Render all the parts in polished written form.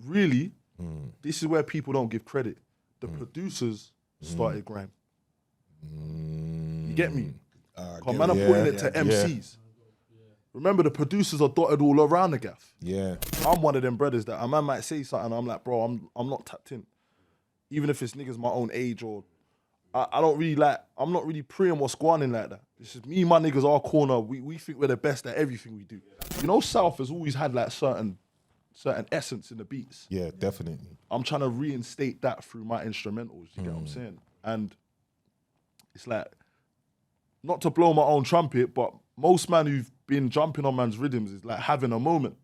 really, this is where people don't give credit. The producers started grime. You get me? Man, I'm putting it to MCs. Remember, the producers are dotted all around the gaff. Yeah. I'm one of them brothers that a man might say something, I'm like, bro, I'm not tapped in. Even if it's niggas my own age or I don't really I'm not really preying what's going on like that. It's just me and my niggas, our corner, we think we're the best at everything we do. You know, South has always had like certain essence in the beats. Yeah, definitely. I'm trying to reinstate that through my instrumentals, you get what I'm saying? And it's like, not to blow my own trumpet, but most man who've been jumping on man's rhythms is like having a moment.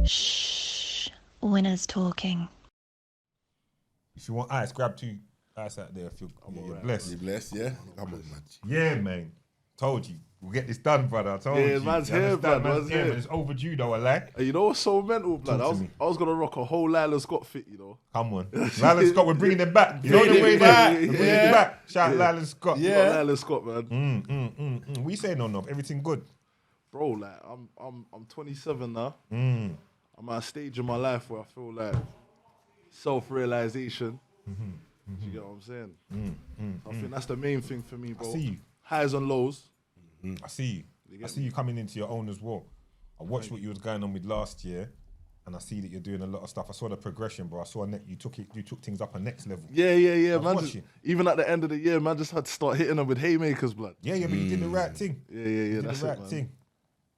Shh, winners talking. If you want ice, grab 2 ice out there if you're blessed. You blessed, yeah? Come on, man. Yeah, man. Told you. We'll get this done, brother. I told you. Yeah, man's here, blood. Man's here, man. It's overdue, though, I like. And you know what's so mental, blood? Talk to me. I was going to rock a whole Lila Scott fit, you know. Come on. Lila Scott, we're bringing them back. You know Bringing the way it back. there. We're bringing it back. Shout out Lila Scott. Yeah. Lila Scott, man. We say no. Everything good. Bro, like, I'm 27 now. I'm at a stage in my life where I feel like self-realization. Do you get what I'm saying? I think that's the main thing for me, bro. I see you. Highs and lows. I see you. I see you coming into your own as well. I watched what you was going on with last year, and I see that you're doing a lot of stuff. I saw the progression, bro. I saw you took things up a next level. Yeah, man. Even at the end of the year, man, just had to start hitting them with haymakers, blood. Yeah, but you did the right thing. Yeah, You did that's the right it, man. thing.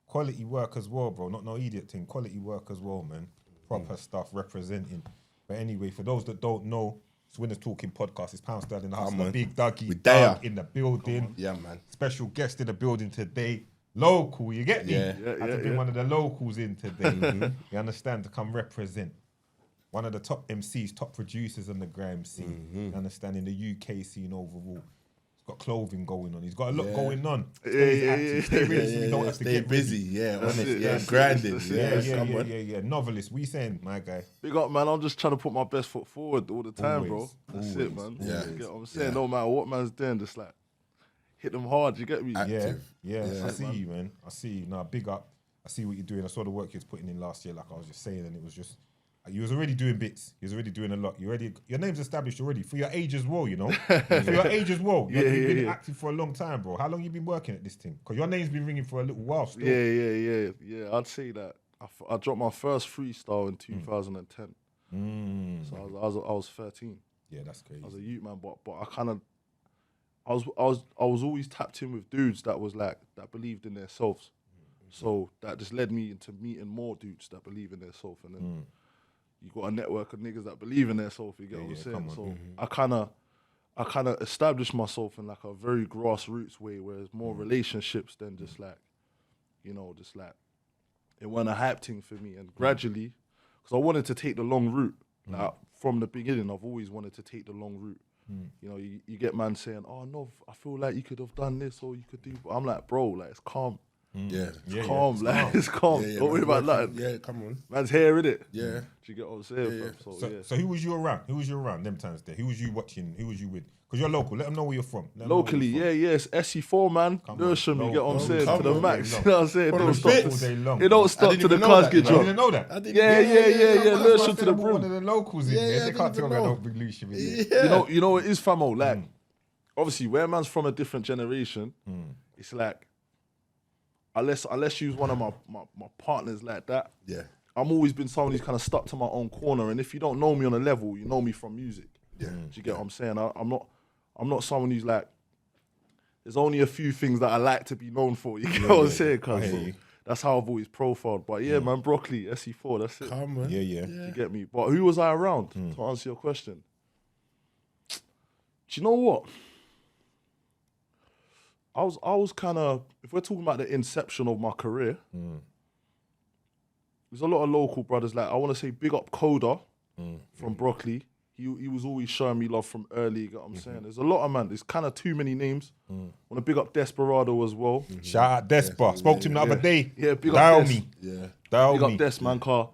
Quality work as well, bro. Not no idiot thing. Quality work as well, man. Proper stuff, representing. But anyway, for those that don't know, it's Winners Talking Podcast. It's Pound Sterling, the hustler, Big Dougie, Doug in the building. Yeah, man. Special guest in the building today. Local, you get me? Yeah. Had to bring one of the locals in today. You understand? To come represent. One of the top MCs, top producers on the grime scene. You understand? In the UK scene overall. He's got clothing going on. He's got a lot going on. Stay active, stay ready so we don't have to Stay get busy, ready. honest, grinding. Yeah. Novelist, we saying, my guy. Big up, man. I'm just trying to put my best foot forward all the time, bro. Always, That's always, it, man. Yeah. You get what I'm saying? No matter what man's doing, just like hit them hard. You get me? Active. Yeah. I see you, man. I see you. Now, big up. I see what you're doing. I saw the work you was putting in last year, like I was just saying, and it was just, you was already doing bits. You was already doing a lot. Your name's established already for your age as well, you know. For your age as well. You've been active for a long time, bro. How long you been working at this thing? Because your name's been ringing for a little while still. Yeah. I'd say that. I dropped my first freestyle in 2010. So I was 13. Yeah, that's crazy. I was a youth man, but I kind of, I was always tapped in with dudes that was like that believed in their selves. So that just led me into meeting more dudes that believe in their self, and then you got a network of niggas that believe in their self. You get what I'm saying? So I kind of established myself in like a very grassroots way, where it's more relationships than just like, you know, just like it wasn't a hype thing for me. And gradually, because I wanted to take the long route. Like, from the beginning, I've always wanted to take the long route. You know, you get man saying, "Oh no, I feel like you could have done this or you could do." But I'm like, bro, like it's calm. It's calm, like it's calm. Don't worry about nothing. Yeah, come on. Man's here, innit? Yeah. Do you get what I'm saying? fam? So who was you around? Who was you around them times there? Who was you watching? Who was you with? Because you're local. Let them know where you're from. Locally, it's SE4, man. Lewisham, you get what I'm saying? To the max. You know what I'm saying? From Don't the stop. bits. All day long. It don't stop till the cars get You dropped. didn't know that? I didn't Yeah. Lewisham to the One of broom. the locals in there. They I can't didn't tell me I know. don't bring Lewisham in there. Yeah. You know, it is famo. Like, obviously, where man's from a different generation, it's like, unless you was one of my partners like that, I'm always been someone who's kind of stuck to my own corner. And if you don't know me on a level, you know me from music. Do you get what I'm saying? I'm not someone who's like, there's only a few things that I like to be known for. You get what I'm saying? Cause that's how I've always profiled. But yeah, man, Broccoli, SE4, that's it. Come on. Yeah. You get me? But who was I around, to answer your question? Do you know what? I was kind of, if we're talking about the inception of my career, there's a lot of local brothers. Like, I want to say big up Coda from Broccoli. he was always showing me love from early. You get what I'm saying? There's a lot of man. There's kind of too many names. Want to big up Desperado as well. Shout out Despa. Spoke to him the other day. Yeah, big up Dial Des. me. Yeah. Dial Big me. up Des, man, car.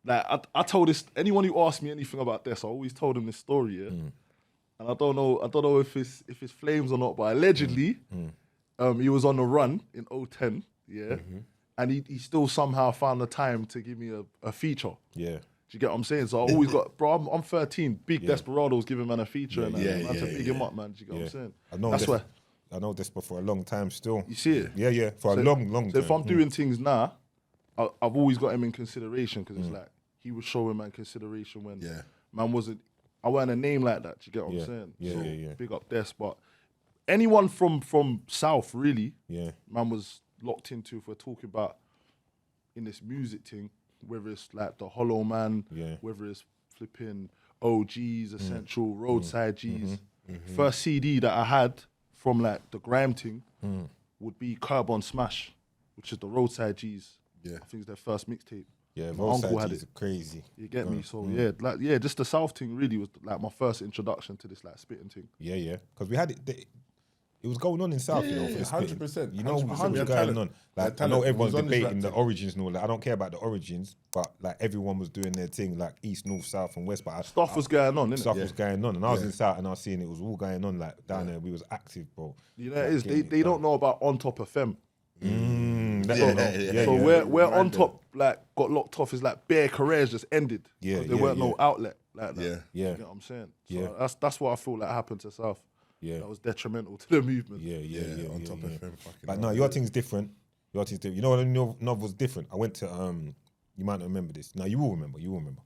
Like I told this anyone who asked me anything about Des, I always told him this story, yeah. And I don't know if it's flames or not, but allegedly, he was on the run in 010, yeah, and he still somehow found the time to give me a feature. Yeah. Do you get what I'm saying? So I always got, bro, I'm 13. Big Desperados giving man a feature, and man to big him up, man. Do you get what I'm saying? That's why. I know Despa for a long time still. You see it? Yeah, for a long time. So if I'm doing things now, I've always got him in consideration because it's like he was showing man consideration when man wasn't. I weren't a name like that. Do you get what I'm saying? Yeah. Big up Des, but anyone from South really, man was locked into. If we're talking about in this music thing, whether it's like the Hollow Man, whether it's flipping OGs, Essential, Roadside G's. First CD that I had from like the grime thing would be Curb on Smash, which is the Roadside G's. I think it's their first mixtape. Yeah, my uncle had it. Crazy. You get me? So just the South thing really was like my first introduction to this like spitting thing. Yeah. Because we had it. It was going on in South, you know, for the spitting. 100%. You know what was going talent. on. Like I know everyone's debating the origins and all that. I don't care about the origins, but like everyone was doing their thing, like East, North, South, and West. But Stuff was going on, innit? Stuff was going on, and I was in South, and I was seeing it was all going on. Like down there, we was active, bro. You know, it is. They don't know about On Top FM. Yeah. So where On Top like got locked off is like bare careers just ended. Yeah, there weren't no outlet like that. Yeah. You know what I'm saying? So that's what I feel like happened to South. Yeah. That was detrimental to the movement. Yeah. On top of FM. But no, your thing's different. Your thing's different. You know what? Novel's different. I went to you might not remember this. No, you will remember.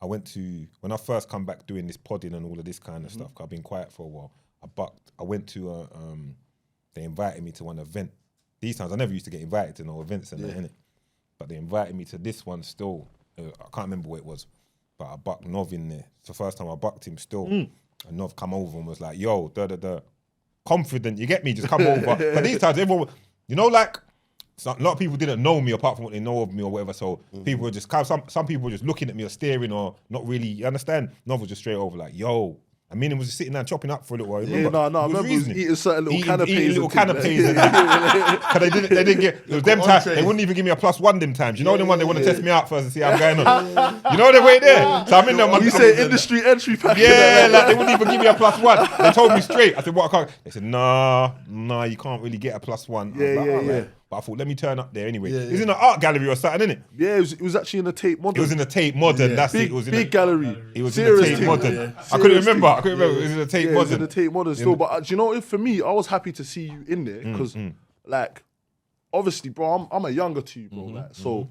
I went to when I first come back doing this podding and all of this kind of stuff. I've been quiet for a while. I went to they invited me to one event. These times I never used to get invited to no events and that, innit? But they invited me to this one still. I can't remember what it was, but I bucked Nov in there. It's the first time I bucked him still. And Nov come over and was like, yo, confident, you get me? Just come over. But these times, everyone, you know, like, a lot of people didn't know me apart from what they know of me or whatever. So people were just, some people were just looking at me or staring or not really, you understand? Nov was just straight over like, yo. I mean, he was just sitting there chopping up for a little while. Remember? I remember he was eating certain little canapes. Eating little canapes and that. Because they didn't get, it was them times, they wouldn't even give me a +1 them times. You know them one, they want to test me out first and see how I'm going on. You know the way there? So I'm in there. You say industry entry pack. Yeah, like they wouldn't even give me a +1. They told me straight. I said, what, I can't. They said, nah, you can't really get a +1. Yeah. But I thought, let me turn up there anyway. It was in an art gallery or something, innit? Yeah, it was actually in the Tate Modern. It was in the Tate Modern, that's it. It was in big gallery. It was Serious in the Tate thing. Modern. I couldn't remember. It was in the Tate It was Modern. in the Tate Modern still. But do you know, for me, I was happy to see you in there because, like, obviously, bro, I'm a younger to you, bro. Like, so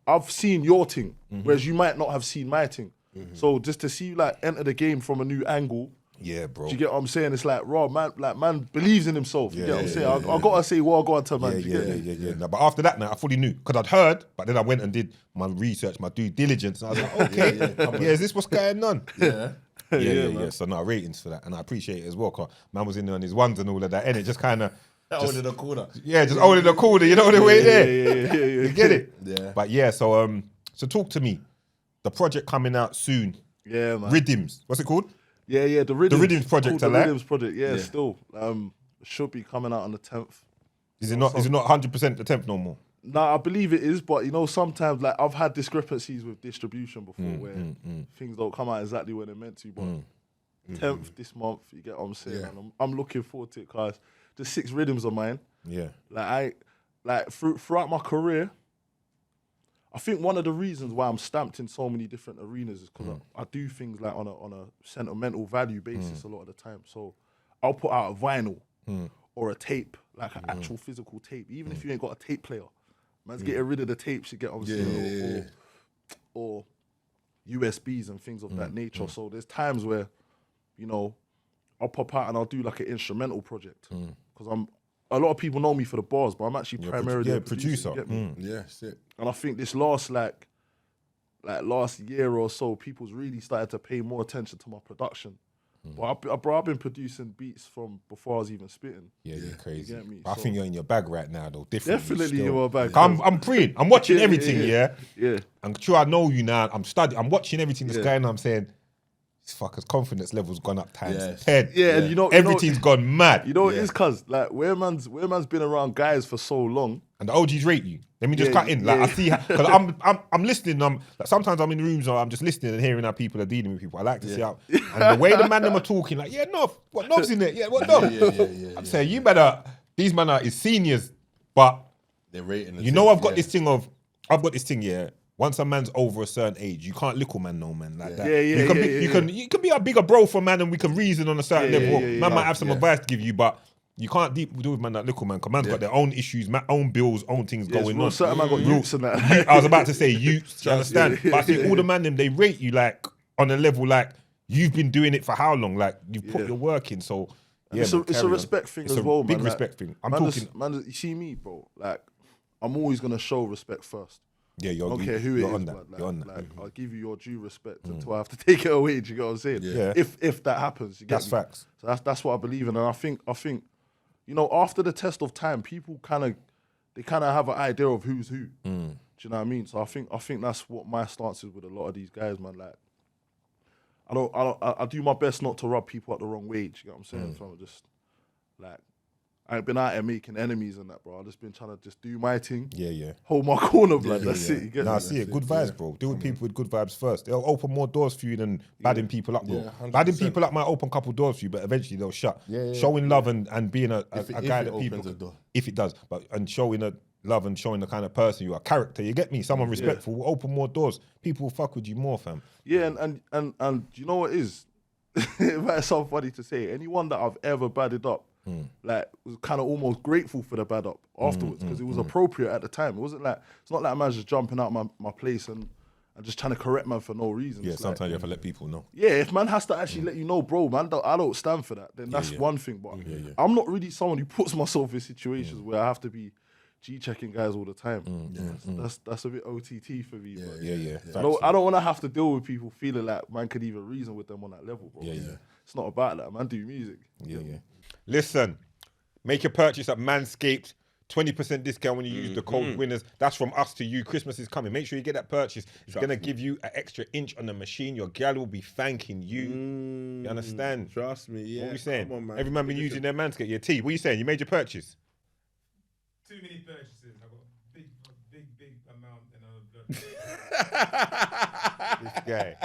I've seen your thing, whereas you might not have seen my thing. So just to see you like enter the game from a new angle. Yeah, bro. Do you get what I'm saying? It's like, raw, man believes in himself. You get what I'm saying? I gotta say what I gotta tell man. Yeah. No, but after that, now I fully knew because I'd heard, but then I went and did my research, my due diligence, and I was like, okay, is this what's going on? Yeah. So no ratings for that, and I appreciate it as well. Cause man was in there on his ones and all of that, and it just kind of. Holding the corner. Yeah, just holding the corner. You know the way there. Yeah. You get it. Yeah. But yeah, so talk to me. The project coming out soon. Yeah, man. Rhythms. What's it called? Yeah, the Rhythms project. The Rhythms project. Yeah, still. Should be coming out on the 10th. Is it not 100% the 10th no more? Nah, I believe it is, but you know, sometimes like I've had discrepancies with distribution before where things don't come out exactly when they're meant to. But 10th this month, you get what I'm saying. Yeah. And I'm looking forward to it because the 6 rhythms of mine. Yeah. Throughout my career, I think one of the reasons why I'm stamped in so many different arenas is because I do things like on a sentimental value basis a lot of the time. So I'll put out a vinyl or a tape, like an actual physical tape, even if you ain't got a tape player. Man's getting rid of the tapes, you get what I'm saying, or USBs and things of that nature. So there's times where, you know, I'll pop out and I'll do like an instrumental project because a lot of people know me for the bars, but I'm actually primarily a producer. You get me? Yeah, sick. And I think this last last year or so, people's really started to pay more attention to my production. But I've been producing beats from before I was even spitting. Yeah, you're crazy. You get me? But I think you're in your bag right now, though. Definitely in my bag. I'm praying. I'm watching everything, Yeah. And sure, I know you now. I'm studying. I'm watching everything that's going on. I'm saying, this fucker's confidence level's gone up times Yes. 10. Yeah, and you know, Everything's gone mad. You know what it is, cuz like where man's been around guys for so long. And the OGs rate you. Let me just Yeah, cut in. Like yeah. I see, because I'm listening. Like sometimes I'm in rooms or I'm just listening and hearing how people are dealing with people. I like to see how, and the way the man them are talking, like, yeah, Nov, what Nov's in there? Yeah, what Nov? I'm saying you better. These man are is seniors, but They're rating. you know I've got this thing. Yeah, once a man's over a certain age, you can't little man no man like that. You can be a bigger bro for a man, and we can reason on a certain level. Man might have some advice to give you, but. You can't deal with man that little man, because man's got their own issues, own bills, own things going on. Certain man got youths and that. I was about to say youths, do you understand? But I think all the man them, they rate you like on a level like you've been doing it for how long? Like you've put your work in. So yeah, it's a respect thing as well, man. Big respect thing. I'm talking. Man, you see me, bro. Like I'm always gonna show respect first. Yeah, I don't care who it is, on that. but like, You're on that. like I'll give you your due respect until I have to take it away. Do you get what I'm saying? Yeah. If that happens, you get That's me? facts. So that's what I believe in, and I think you know, after the test of time, people kind of have an idea of who's who. Do you know what I mean? So I think that's what my stance is with a lot of these guys, man. Like, I do my best not to rub people up the wrong way. Do you get what I'm saying? So I'm just like, I ain't been out here making enemies and that, bro. I've just been trying to just do my thing. Yeah. Hold my corner, blood. That's it. You get me? I see it. Good vibes, bro. Deal with people with good vibes first. They'll open more doors for you than badding people up, bro. Yeah, 100%. Badding people up might open a couple doors for you, but eventually they'll shut. Showing love and being a guy that people... opens a door. If it does. And showing a love and showing the kind of person you are, character, you get me? Someone respectful will open more doors. People will fuck with you more, fam. Yeah, and you know what it is? It might sound funny to say. Anyone that I've ever badded up, like, was kind of almost grateful for the bad up afterwards, because it was appropriate at the time. It wasn't like, it's not like a man's just jumping out my place and just trying to correct man for no reason. Yeah, It's sometimes like, you have to let people know. yeah, if man has to actually let you know, bro, man, I don't stand for that, then that's one thing. But I'm not really someone who puts myself in situations where I have to be G-checking guys all the time. That's a bit OTT for me. But Yeah. I don't want to have to deal with people feeling like man could even reason with them on that level, bro. It's not about that, man. Do music. Yeah. Listen, make your purchase at Manscaped. 20% discount when you use the code winners. That's from us to you. Christmas is coming. Make sure you get that purchase. It's going to give you an extra inch on the machine. Your gal will be thanking you. You understand? Trust me, yeah. What we saying? Come on, man. Every man been using their Manscaped. Yeah, T, what you saying? You made your purchase? Too many purchases. I got a big amount and This guy.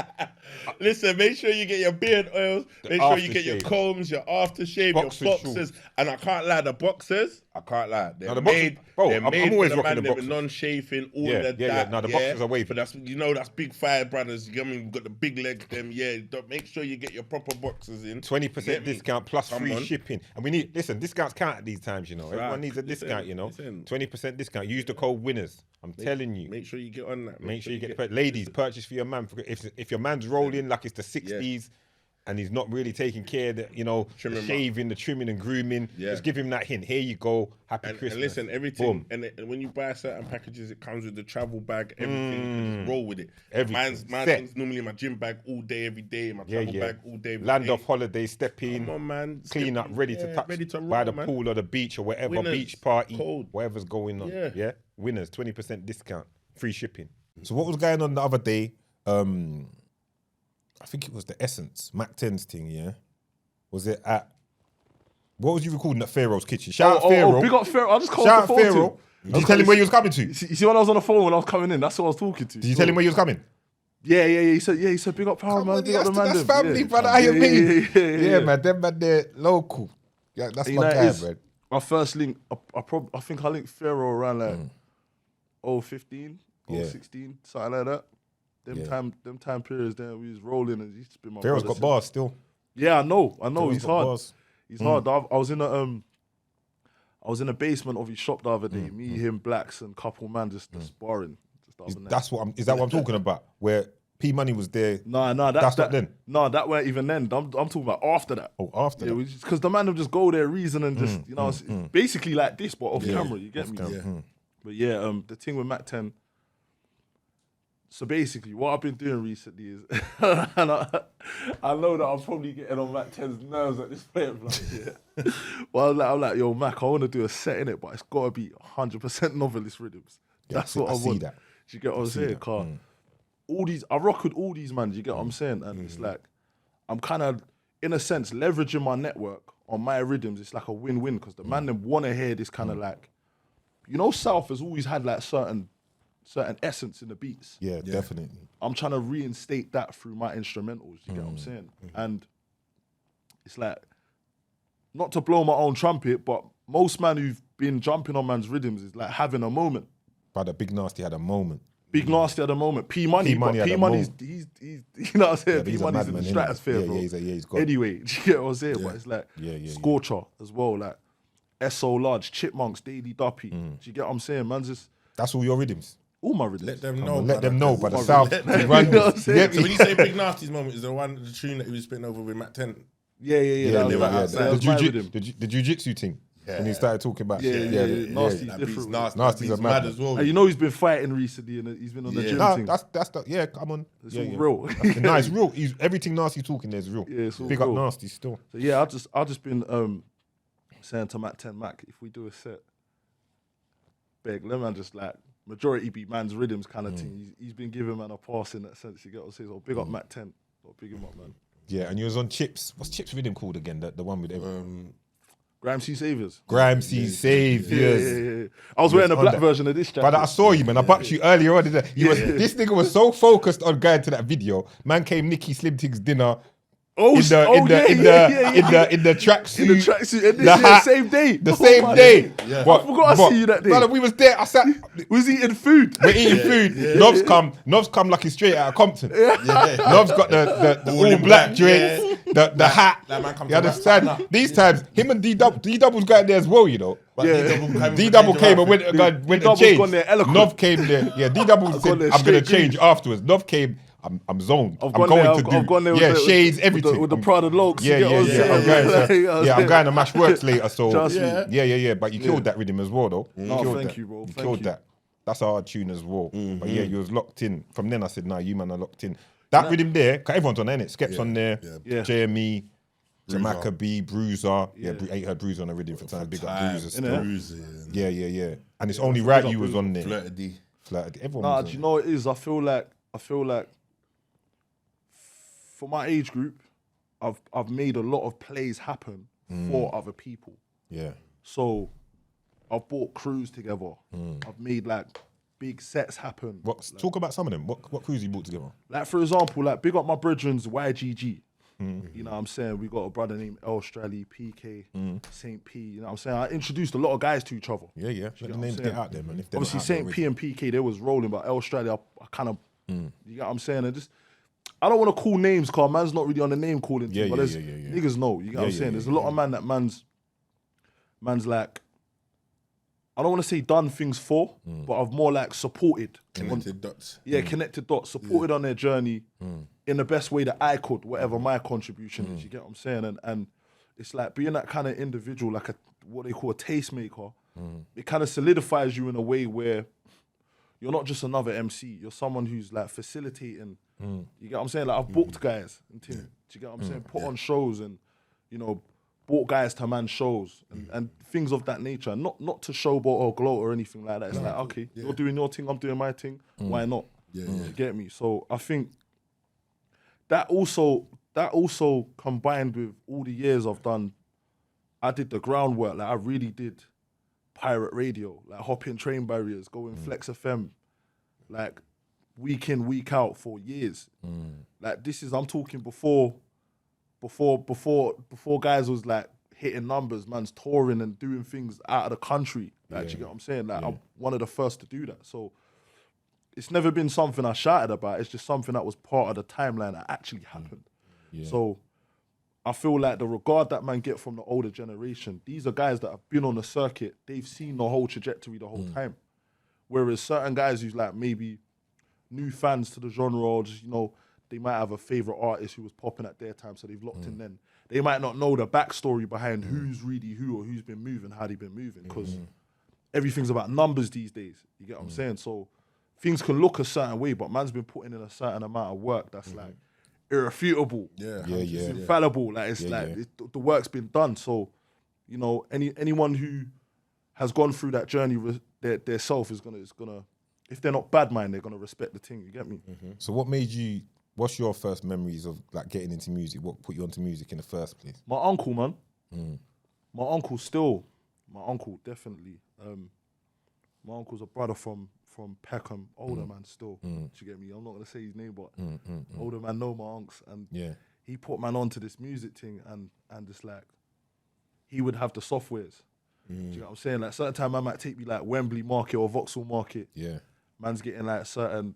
Listen, make sure you get your beard oils. Make sure you get your aftershave. combs, your aftershave, Boxer your boxers. shorts. And I can't lie, the boxers, I can't lie. They're No, the boxers- made, bro, they're I'm made always for the rocking man the them boxers. non-chafing, all Yeah, of that. yeah. No, the boxers are wavy. But that's big fire brothers. You know what I mean? We've got the big legs, them, Make sure you get your proper boxers in. 20% Get me? discount plus Come free on. shipping. And we need, listen, discounts count at these times, you know. Everyone needs a discount, you know. listen. 20% discount. Use the code winners. I'm telling you. Make sure you get on that. Make sure you get ladies, purchase for your man. If your man's rolling like it's the 60s and he's not really taking care of the, you know, the Trimming shaving, the trimming and grooming, Yeah. just give him that hint. Here you go. Happy Christmas. And listen, everything. Boom. And when you buy certain packages, it comes with the travel bag, everything. You can just roll with it. Everything. Mine's Set. thing's normally my gym bag all day, every day. My Yeah, travel yeah. bag all day, every Land day. off holiday, step in, Come on, man. clean Step up, in. ready to Yeah, touch ready to by roll, the man. pool or the beach or whatever, Winners. beach party, Cold. whatever's going on. Yeah. Winners, 20% discount, free shipping. So what was going on the other day? I think it was the Essence, Mac 10's thing, yeah? Was it at... What was you recording at Pharaoh's kitchen? Shout out Pharaoh. Big up Pharaoh. I just called Shout the out phone to Pharaoh. him. Did you tell him where you was coming to? You see when I was on the phone when I was coming in, that's who I was talking to. Did you tell him where you was coming? Yeah. He said, big up Power, man. Big up the man. That's them." family, Yeah. brother. How you mean? Yeah. Man. Them man, they're local. Yeah, that's You my know, it guy, is. bro. My first link, I think I linked Pharaoh around like 015, Yeah. 016, something like that. Them time periods there, we was rolling and he's just been my Pharaoh's brother got since. bars still. Yeah, I know. Pharaoh's He's got hard. bars. He's hard. I was in a basement of his shop the other day. Me, him, Blacks, and couple man just sparring. Just the other night. Is that what I'm talking about? Where P Money was there? No, That's not then. No, that weren't even then. I'm talking about after that. Oh, after that. Because the man would just go there, reason, and just it's basically like this, but off camera. You get me? But yeah, the thing with Mac 10. So basically, what I've been doing recently is, and I know that I'm probably getting on Mac 10's nerves at this point. Like, well, I'm like, yo, Mac, I want to do a set in it, but it's got to be 100% novelist rhythms. That's what I want. see that. Do you get what I'm saying? Car. All these, I rock with all these man. Do you get what I'm saying? And it's like, I'm kind of, in a sense, leveraging my network on my rhythms. It's like a win-win because the man them want to hear this kind of like, you know, South has always had like certain essence in the beats. Yeah, definitely. I'm trying to reinstate that through my instrumentals. You get what I'm saying? And it's like, not to blow my own trumpet, but most man who've been jumping on man's rhythms is like having a moment. But Big Nasty had a moment. Big Nasty at the moment. P Money, P-Money but had P a Money's moment. he's you know what I'm saying? Yeah, but P he's a Money's in madman, the innit? stratosphere, Yeah, bro. yeah, he's gone. Anyway, do you get what I'm saying? But it's like Scorcher as well, like SO Large, Chipmunks, Daily Duppy. Do you get what I'm saying? Man's just That's all your rhythms. all my rhythms. Let them Come know. on, let them brother, know. 'cause But the it's- South, let we them- run You know what I'm this. saying? You get So me? when you say Big Nasty's moment, is the tune that he was spitting over with Matt 10? Yeah. That was yeah, my- yeah. that was my rhythm. The jiu-jitsu thing. When he started talking about Yeah. Nasty's That different. beat's nasty. Nasty's That beat's a mad madman. as well. And you know he's been fighting recently and he's been on the Yeah. gym Nah, thing. that's the come on. It's yeah, all yeah. real. Nah, it's real. Everything Nasty talking there is real. Yeah, it's all Big up real. Nasty still. So yeah, I just been saying to Matt 10 Mac, if we do a set, big, let man just like majority be man's rhythms kind of thing. He's been giving man a pass in that sense. You get what I'm saying? So big up Matt 10. So big him up, man. Yeah, and you was on Chips. What's Chips rhythm called again? The one with Graham C. Saviours. Grime C. Saviors. I was wearing the on black that. version of this jacket. Brother, I saw you, man. I bucked you earlier on. This nigga was so focused on going to that video. Man came Nicky Slim Tig's dinner. In the tracksuit. In the tracksuit. And this the year, hat, same day. The Oh, same man. day. Yeah. But- I forgot I but, see you that day. Brother, we was there. I sat. Was eating food. We're eating food. Novs come like he's straight out of Compton. Novs got the All all in black black, drapes, the hat. that man come You to understand? wrap something up. These times, him and D-Double's going there as well, you know. But D-Double came and went and D-Double's changed. gone there eloquent. Nov came there. Yeah, D-Double said, there I'm going to straight change greens. afterwards. Nov came, I'm zoned. I've I'm gone going there, to do. I've gone there with Yeah, the- shades, with everything. with the Prada Lokes. Yeah, you get what I'm I'm saying? going. Like, Yeah, I'm going to Mash Works later. So Trust me. yeah. But you killed that rhythm as well, though. No, killed thank that. you, bro. You Thank killed you. that. That's our tune as well. But yeah, you was locked in. From then I said, nah, you man are locked in. That rhythm there, 'cause everyone's on there, innit? Skep's on there. Yeah. JME, Jamaica B, Bruiser. Yeah, ain't heard Bruiser on the rhythm for time. Big up Bruiser still. Yeah. And it's only right you was on there. Flirted D. Flirted. Everyone Nah, was do on you know what it is? I feel like for my age group, I've made a lot of plays happen for other people. there. Yeah. So I've brought crews together. I've made like big sets happen. Talk about some of them. What crews you brought together? Like for example, like big up my brethren's YGG. You know what I'm saying? We got a brother named El Strally, PK, St. P. You know what I'm saying? I introduced a lot of guys to each other. Yeah. Let the what I'm names saying? get out there, man. If they're Obviously, not out there St. P already. and PK, they was rolling, but El Strally, I kind of, you get what I'm saying? And just, I don't want to call names, because man's not really on the name calling thing, Yeah, but yeah, there's yeah. niggas know, you get what I'm Yeah, saying? yeah, There's yeah, a lot of man that man's like, I don't want to say done things for, but I've more like supported. Connected dots. Yeah, connected dots, supported on their journey in the best way that I could, whatever my contribution is. You get what I'm saying? And it's like being that kind of individual, like what they call a tastemaker. It kind of solidifies you in a way where you're not just another MC. You're someone who's like facilitating. You get what I'm saying? Like I've booked guys and things. Do you get what I'm saying? Put on shows and brought guys to man shows and things of that nature. Not to showboat or gloat or anything like that. It's like, okay, you're doing your thing, I'm doing my thing. Why not? You get me? So I think that also combined with all the years I've done, I did the groundwork. Like I really did pirate radio, like hopping train barriers, going Flex FM, like week in, week out for years. Like I'm talking before guys was like hitting numbers, man's touring and doing things out of the country. Like, you get what I'm saying? Like I'm one of the first to do that. So it's never been something I shouted about. It's just something that was part of the timeline that actually happened. So I feel like the regard that man get from the older generation, these are guys that have been on the circuit. They've seen the whole trajectory the whole time. Whereas certain guys who's like maybe new fans to the genre or just, they might have a favorite artist who was popping at their time, so they've locked in then. They might not know the backstory behind who's really who or who's been moving, how they've been moving, because everything's about numbers these days. You get what I'm saying? So things can look a certain way, but man's been putting in a certain amount of work that's like irrefutable. It's infallible. Like it's the work's been done. So, anyone who has gone through that journey, their self is gonna, if they're not bad mind, they're gonna respect the thing. You get me? So what made you What's your first memories of like getting into music? What put you onto music in the first place? My uncle, man. My uncle still. My uncle, definitely. My uncle's a brother from Peckham, older man still. Do you get me? I'm not gonna say his name, but older man know my unks, and he put man onto this music thing, and it's like he would have the softwares. Do you know what I'm saying? Like certain time, man might take me like Wembley Market or Vauxhall Market. Yeah, man's getting like certain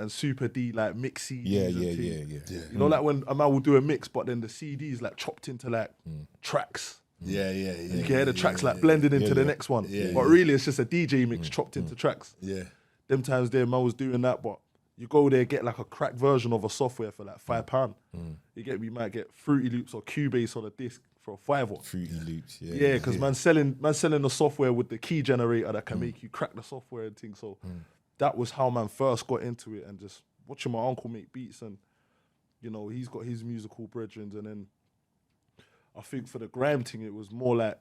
Super D like mix CDs. yeah. You know, like when a man will do a mix, but then the CDs like chopped into like tracks. Yeah. You can hear the tracks like blended into the next one. But really, it's just a DJ mix chopped into tracks. Yeah. Them times there, man was doing that, but you go there, get like a cracked version of a software for like £5. You get, we might get Fruity Loops or Cubase on a disc for £5. Fruity Loops, Yeah, because man's selling the software with the key generator that can make you crack the software and things. So that was how man first got into it, and just watching my uncle make beats, and you know, he's got his musical brethren, and then I think for the grime thing, it was more like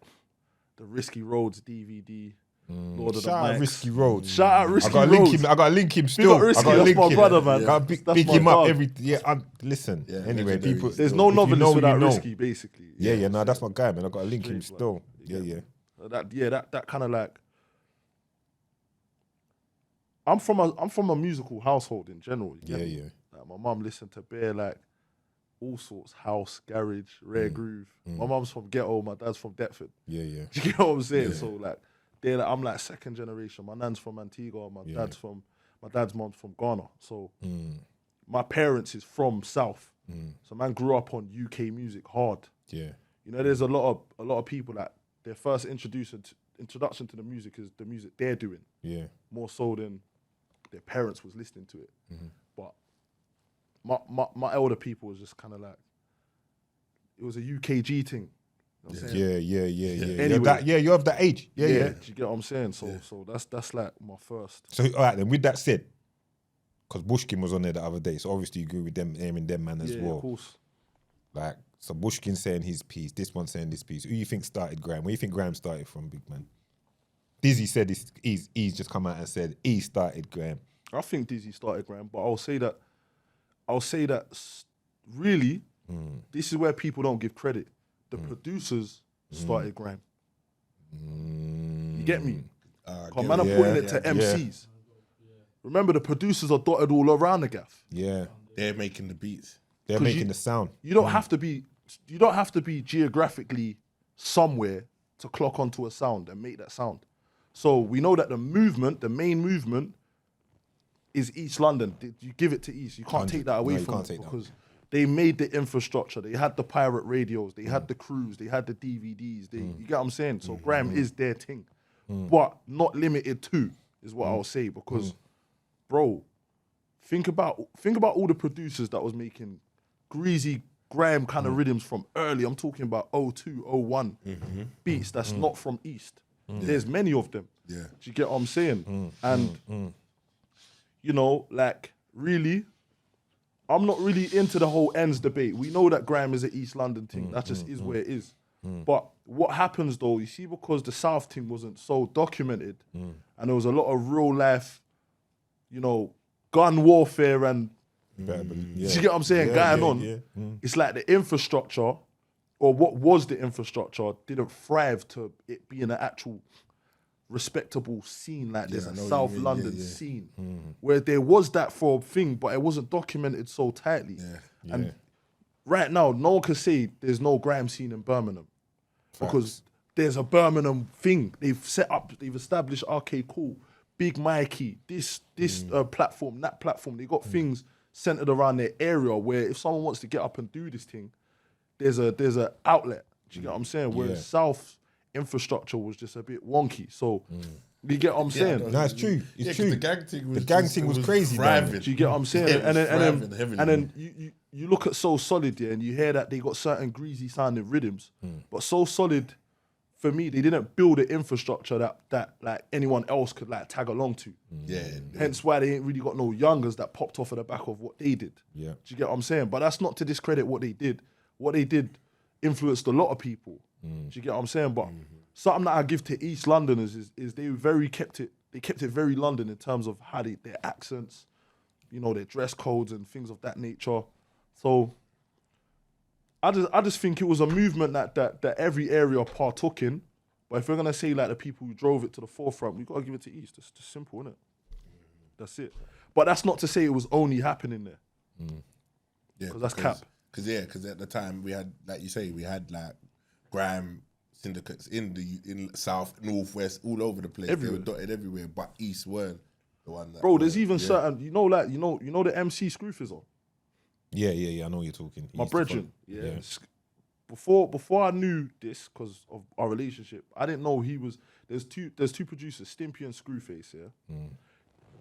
the Risky Roads DVD. Lord of the Shout out Mics. Risky Roads. Shout out Risky I Roads. gotta link him still. Big up Risky, I gotta that's link my him. brother, man. Gotta That's big my him up dog. every. Yeah, listen. Yeah, anyway, legendary. people. There's no if you novelist know, without you know. Risky, basically. Yeah. No, that's my guy, man. I gotta link him Straight, still. man. Yeah. That kind of like. I'm from a musical household in general. You get me? Like my mum listened to bare like all sorts, house, garage, rare groove. My mum's from ghetto, my dad's from Deptford. Yeah. Do you get what I'm saying? So like, I'm like second generation. My nan's from Antigua. My dad's mom's from Ghana. So my parents is from South. So man grew up on UK music hard. Yeah. You know, there's a lot of people that their first introduction to the music is the music they're doing. Yeah. More so than their parents was listening to it. But my elder people was just kind of like, it was a UKG thing. You know what I'm saying? Yeah. Anyway. You're of that age. Yeah. Do you get what I'm saying? So that's like my first. So all right then. With that said, because Bushkin was on there the other day, so obviously you agree with them naming them man as well. Of course. Like, so Bushkin saying his piece, this one saying this piece. Who you think started grime? Where do you think grime started from, big man? Dizzy said he's just come out and said he started grime. I think Dizzy started grime, but I'll say that really, this is where people don't give credit. The producers started grime. You get me? Man, I'm putting it to MCs. Remember, the producers are dotted all around the gaff. Yeah. They're making the beats. They're making the sound. You don't have to be geographically somewhere to clock onto a sound and make that sound. So we know that the main movement is East London. You give it to East. You can't take that away from them because they made the infrastructure. They had the pirate radios. They had the crews. They had the DVDs. You get what I'm saying? So grime is their thing, but not limited to, is what I'll say. Because, bro, think about all the producers that was making greasy grime kind of rhythms from early. I'm talking about 02, 01 beats that's not from East. There's many of them. Yeah. Do you get what I'm saying? And you know, like, really, I'm not really into the whole ends debate. We know that grime is an East London thing. That just is where it is. But what happens though, you see, because the South thing wasn't so documented and there was a lot of real life, you know, gun warfare and do you get what I'm saying? Going on. It's like the infrastructure, or what was the infrastructure, didn't thrive to it being an actual respectable scene like this, a South London scene, where there was that for a thing, but it wasn't documented so tightly. And right now, no one can say there's no grime scene in Birmingham because there's a Birmingham thing. They've established, okay, cool, Big Mikey, this platform, that platform. They got things centered around their area where if someone wants to get up and do this thing, there's a outlet. Do you get what I'm saying? Whereas South infrastructure was just a bit wonky. So you get what I'm saying? No, it's true. It's true. The gang thing was crazy. thriving. Do you get what I'm saying? Yeah, and then you look at So Solid, yeah, and you hear that they got certain greasy sounding rhythms, but So Solid, for me, they didn't build an infrastructure that like anyone else could like tag along to. Hence why they ain't really got no youngers that popped off of the back of what they did. Yeah. Do you get what I'm saying? But that's not to discredit what they did. What they did influenced a lot of people. Do you get what I'm saying? But something that I give to East Londoners is they kept it very London in terms of how their accents, their dress codes and things of that nature. So I just think it was a movement that every area partook in. But if we're gonna say like the people who drove it to the forefront, we gotta give it to East. It's just simple, isn't it? That's it. But that's not to say it was only happening there. Yeah, because that's cap. Because at the time we had, like you say, we had like grime syndicates in South, North, West, all over the place. Everywhere. They were dotted everywhere, but East weren't the one that. Bro, there's even certain, you know the MC Screwfizzle. Yeah. I know you're talking. My brethren. Yeah. Before I knew this, because of our relationship, I didn't know he was. There's two producers, Stimpy and Screwface. Yeah.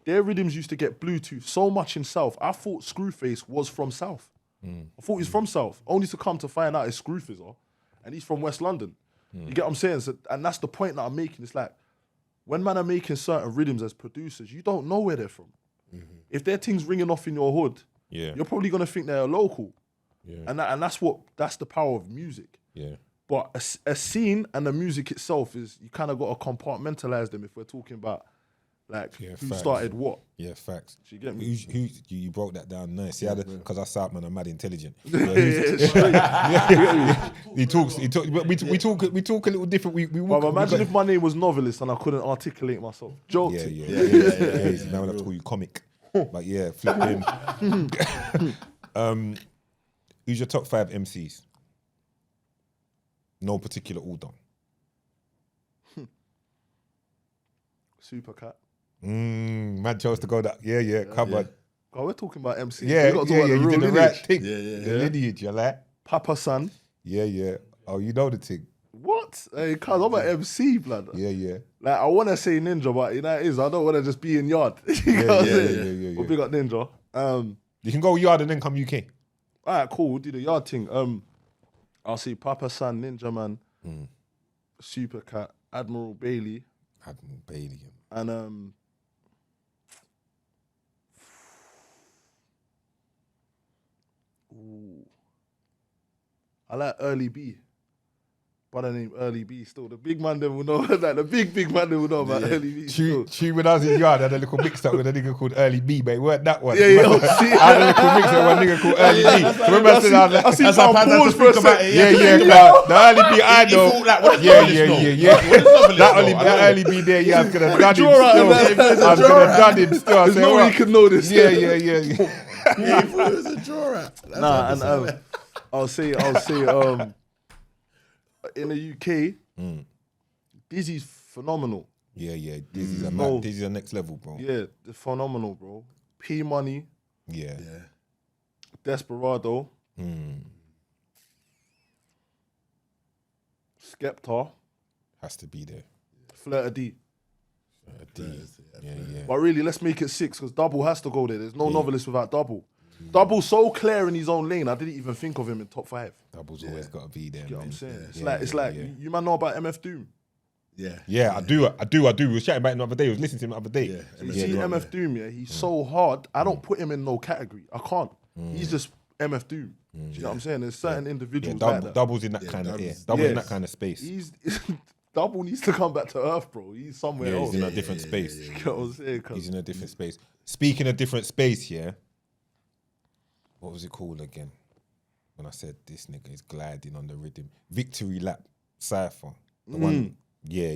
Their rhythms used to get Bluetooth so much in South. I thought Screwface was from South. I thought he's from South, only to come to find out it's Screwfizzle, and he's from West London. You get what I'm saying? So, and that's the point that I'm making. It's like, when man are making certain rhythms as producers, you don't know where they're from. If their thing's ringing off in your hood, you're probably gonna think they're local. And that's the power of music. But a scene and the music itself is, you kind of got to compartmentalize them if we're talking about like who facts. started what. Yeah, facts. Do you get me? You broke that down nice. Because I saw man, I'm mad intelligent. We talk a little different. Imagine if my name was Novelist and I couldn't articulate myself. Joke. Yeah. Now I have to call you comic. But yeah, flipping. Who's your top 5 MCs? No particular order. Supercat. Man chose to go that. Yeah. Come on. Oh, we're talking about MC. Yeah. You did the right thing. Yeah. Lineage, you like? Papa San. Yeah. Oh, you know the thing. What? Hey, cuz I'm an MC, blood. Yeah. Like, I want to say Ninja, but you know it is. I don't want to just be in yard. You know what I'm saying? But big up Ninja. You can go yard and then come UK. All right, cool. We'll do the yard thing. I'll see Papa San, Ninja Man, Supercat, Admiral Bailey, and I like Early B. Brother named Early B still. The big man them will know that. The big man them will know about Early B. She when I was in yard, I had a little mix up with a nigga called Early B, but it weren't that one. Yeah. I had a little mix up with one nigga called Early B. So remember I said, I see some pause for a second. The Early B I know. That Early B there, I was gonna done him still. There's no way you can know this. Yeah. Yeah, he thought it was a draw at. Nah, and I'll say in the UK, Dizzy's phenomenal. Yeah. Dizzy's a next level, bro. Yeah, they're phenomenal, bro. P Money. Yeah. Desperado. Skepta. Has to be there. Flirta D. Yeah. But really, let's make it 6 because Double has to go there. There's no Novelist without Double. Double's so clear in his own lane. I didn't even think of him in top 5. Double's always got to be there. You know what I'm man. saying? It's like you man know about MF Doom. Yeah, I do. We were chatting about him the other day. I was listening to him the other day. You see MF Doom, he's so hard. I don't put him in no category. I can't. He's just MF Doom. Do you know what I'm saying? There's certain individuals like that. Double's in that kind of Double's in that kind of space. Double needs to come back to earth, bro. He's somewhere else. He's in a different space. You know what I'm saying? He's in a different space. Speaking of different space, what was it called again? When I said this nigga is gliding on the rhythm. Victory Lap Cypher. The one. Yeah.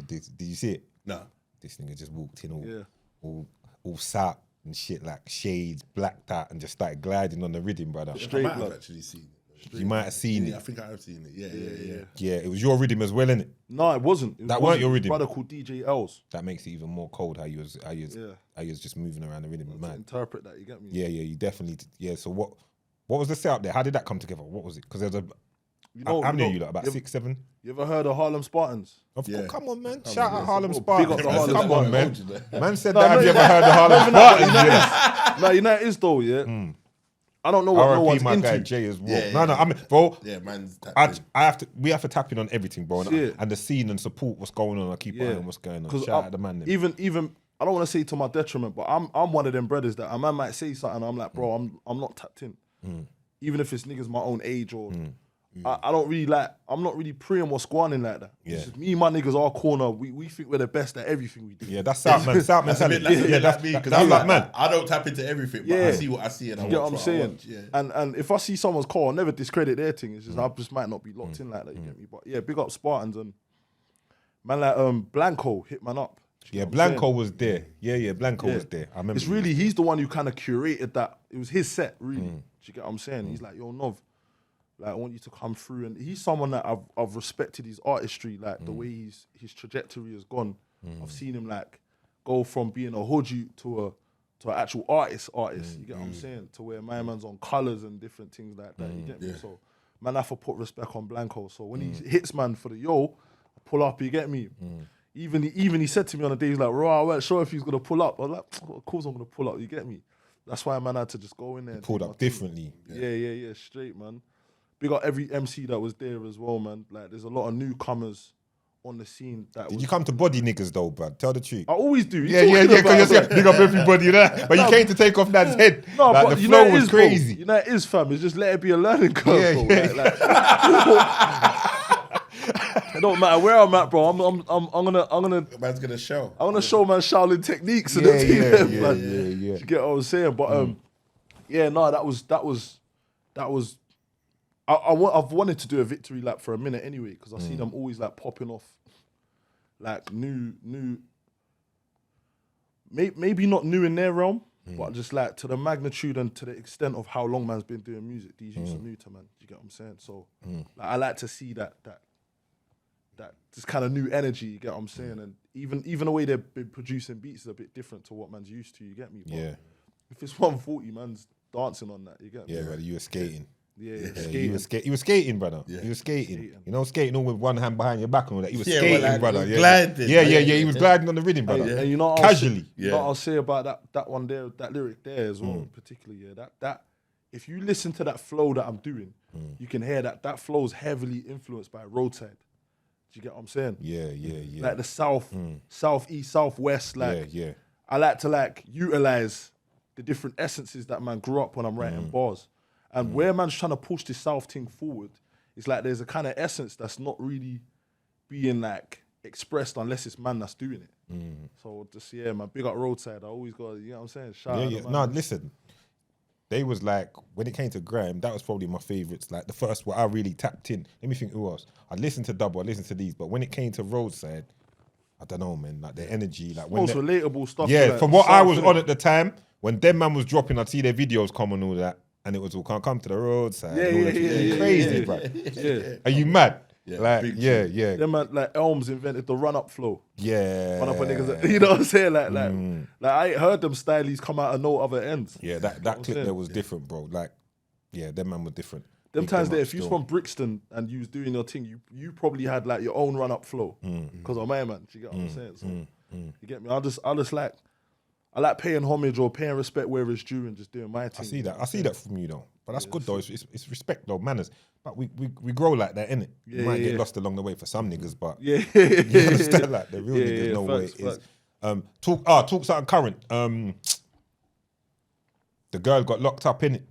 Did you see it? No. This nigga just walked in all sat and shit, like shades, blacked out, and just started gliding on the rhythm, brother. I might have actually seen it. You might have seen it. I think I have seen it. Yeah. Yeah, it was your rhythm as well, innit? No, it wasn't. That weren't your rhythm. Brother called DJ Els. That makes it even more cold how you was just moving around the rhythm, man. Interpret that, you get me? Yeah, you definitely. Yeah, so what was the setup there? How did that come together? What was it? Because there's how many you lot? About 6, 7? You ever heard of Harlem Spartans? Of course, come on, man. Shout out Harlem Spartans. Big up the Harlem Come on, man. Spartans. Man said that. Have you ever heard of Harlem Spartans? No, you know it is though, yeah. I don't know what no one's my into. guy Jay as well. No, I mean, bro. Yeah, man's we have to tap in on everything, bro. And the scene and support what's going on. I keep an eye on what's going on. Shout out the man. Even I don't want to say to my detriment, but I'm one of them brothers that a man might say something. I'm like, bro, I'm not tapped in. Even if it's niggas my own age or I don't really like. I'm not really preying or squanning like that. Yeah. It's just me and my niggas, our corner. We think we're the best at everything we do. Yeah, that's South man. South That's a mentality. bit, that's a bit that's like me because that's I'm like like man. that. I don't tap into everything, but Yeah. I see what I see and I You get watch what I'm saying? Yeah. And if I see someone's call, I'll never discredit their thing. It's just I just might not be locked in like that. You get me? But yeah, big up Spartans and man like Blanco hit man up. Yeah, Blanco was there. Yeah, Blanco was there. I remember. It's really he's the one who kind of curated that. It was his set, really. Do you get what I'm saying? He's like, yo, Nov, like I want you to come through, and he's someone that I've respected his artistry, like the way his trajectory has gone. I've seen him like go from being a hood youth to an actual artist. You get what I'm saying? To where my man's on colours and different things like that. You get me? So man, I have to put respect on Blanco. So when he hits man for the yo, I pull up. You get me? Even he said to me on the day, he's like, "Raw, I weren't sure if he was gonna pull up." I was like, "Of course I'm gonna pull up." You get me? That's why man had to just go in there. And pulled do my up thing. differently. Yeah, straight, man. Big up every MC that was there as well, man. Like, there's a lot of newcomers on the scene. Did you come to body niggas though, bruv? Tell the truth. I always do. Yeah. Because you're big up everybody, you know. But you came to take off Nad's head. No, like, but the you know flow it was is, crazy. Bro. You know it is, fam. It's just let it be a learning curve, bro. It don't matter where I'm at, bro. I'm gonna Man's gonna show. I want to show man Shaolin techniques and Yeah. You get what I'm saying? But that was I've wanted to do a victory lap for a minute anyway because I see them always like popping off like new maybe not new in their realm, but just like to the magnitude and to the extent of how long man's been doing music. These youths are new to man. You get what I'm saying? So like, I like to see that this kind of new energy, you get what I'm saying? And even the way they've been producing beats is a bit different to what man's used to, you get me? But if it's 140, man's dancing on that, you get me? Yeah, brother, you were skating. Skating. You were skating, brother. Yeah. You were skating. You know, skating all with one hand behind your back and all that. You were Yeah, skating, well, like, brother. he was gliding. He was gliding on the rhythm, brother. And you know what Casually. you know what I'll say about that one there, that lyric there as well, particularly, that if you listen to that flow that I'm doing, you can hear that flow is heavily influenced by Roadside. Do you get what I'm saying? Yeah. Like the south, southeast, southwest, like Yeah. I like to like utilize the different essences that man grew up when I'm writing bars. And where man's trying to push this south thing forward, it's like there's a kind of essence that's not really being like expressed unless it's man that's doing it. So just man, big up Roadside. I always got, you know what I'm saying? Shout out to man. No, listen. They was like, when it came to grime, that was probably my favourites. Like the first one I really tapped in. Let me think who else. I listened to Double, I listened to these, but when it came to Roadside, I don't know, man. Like the energy, like when Most relatable stuff. yeah, like, from what I was south, on innit? at the time, when them man was dropping, I'd see their videos come and all that, and it was all can't come to the roadside. Yeah, and all that shit. Crazy, bro. Yeah. Are you mad? Yeah, Like, big yeah. Them man, like Elms invented the run-up flow. Yeah. Run up on niggas, you know what I'm saying? Like I ain't heard them stylies come out of no other ends. Yeah, that I'm clip saying? there was different, bro. Like, yeah, them man were different. Them Big times them there, up if you was still. from Brixton and you was doing your thing, you probably had like your own run-up flow. Because of my man, do you get what I'm saying? So you get me? I just like, I like paying homage or paying respect where it's due and just doing my thing. I see that from you though. But that's good though. It's respect though, manners. But we grow like that, innit? You might get lost along the way for some niggas, but Yeah. you understand like the real niggas know what facts, it is. Talk something current. The girl got locked up, innit?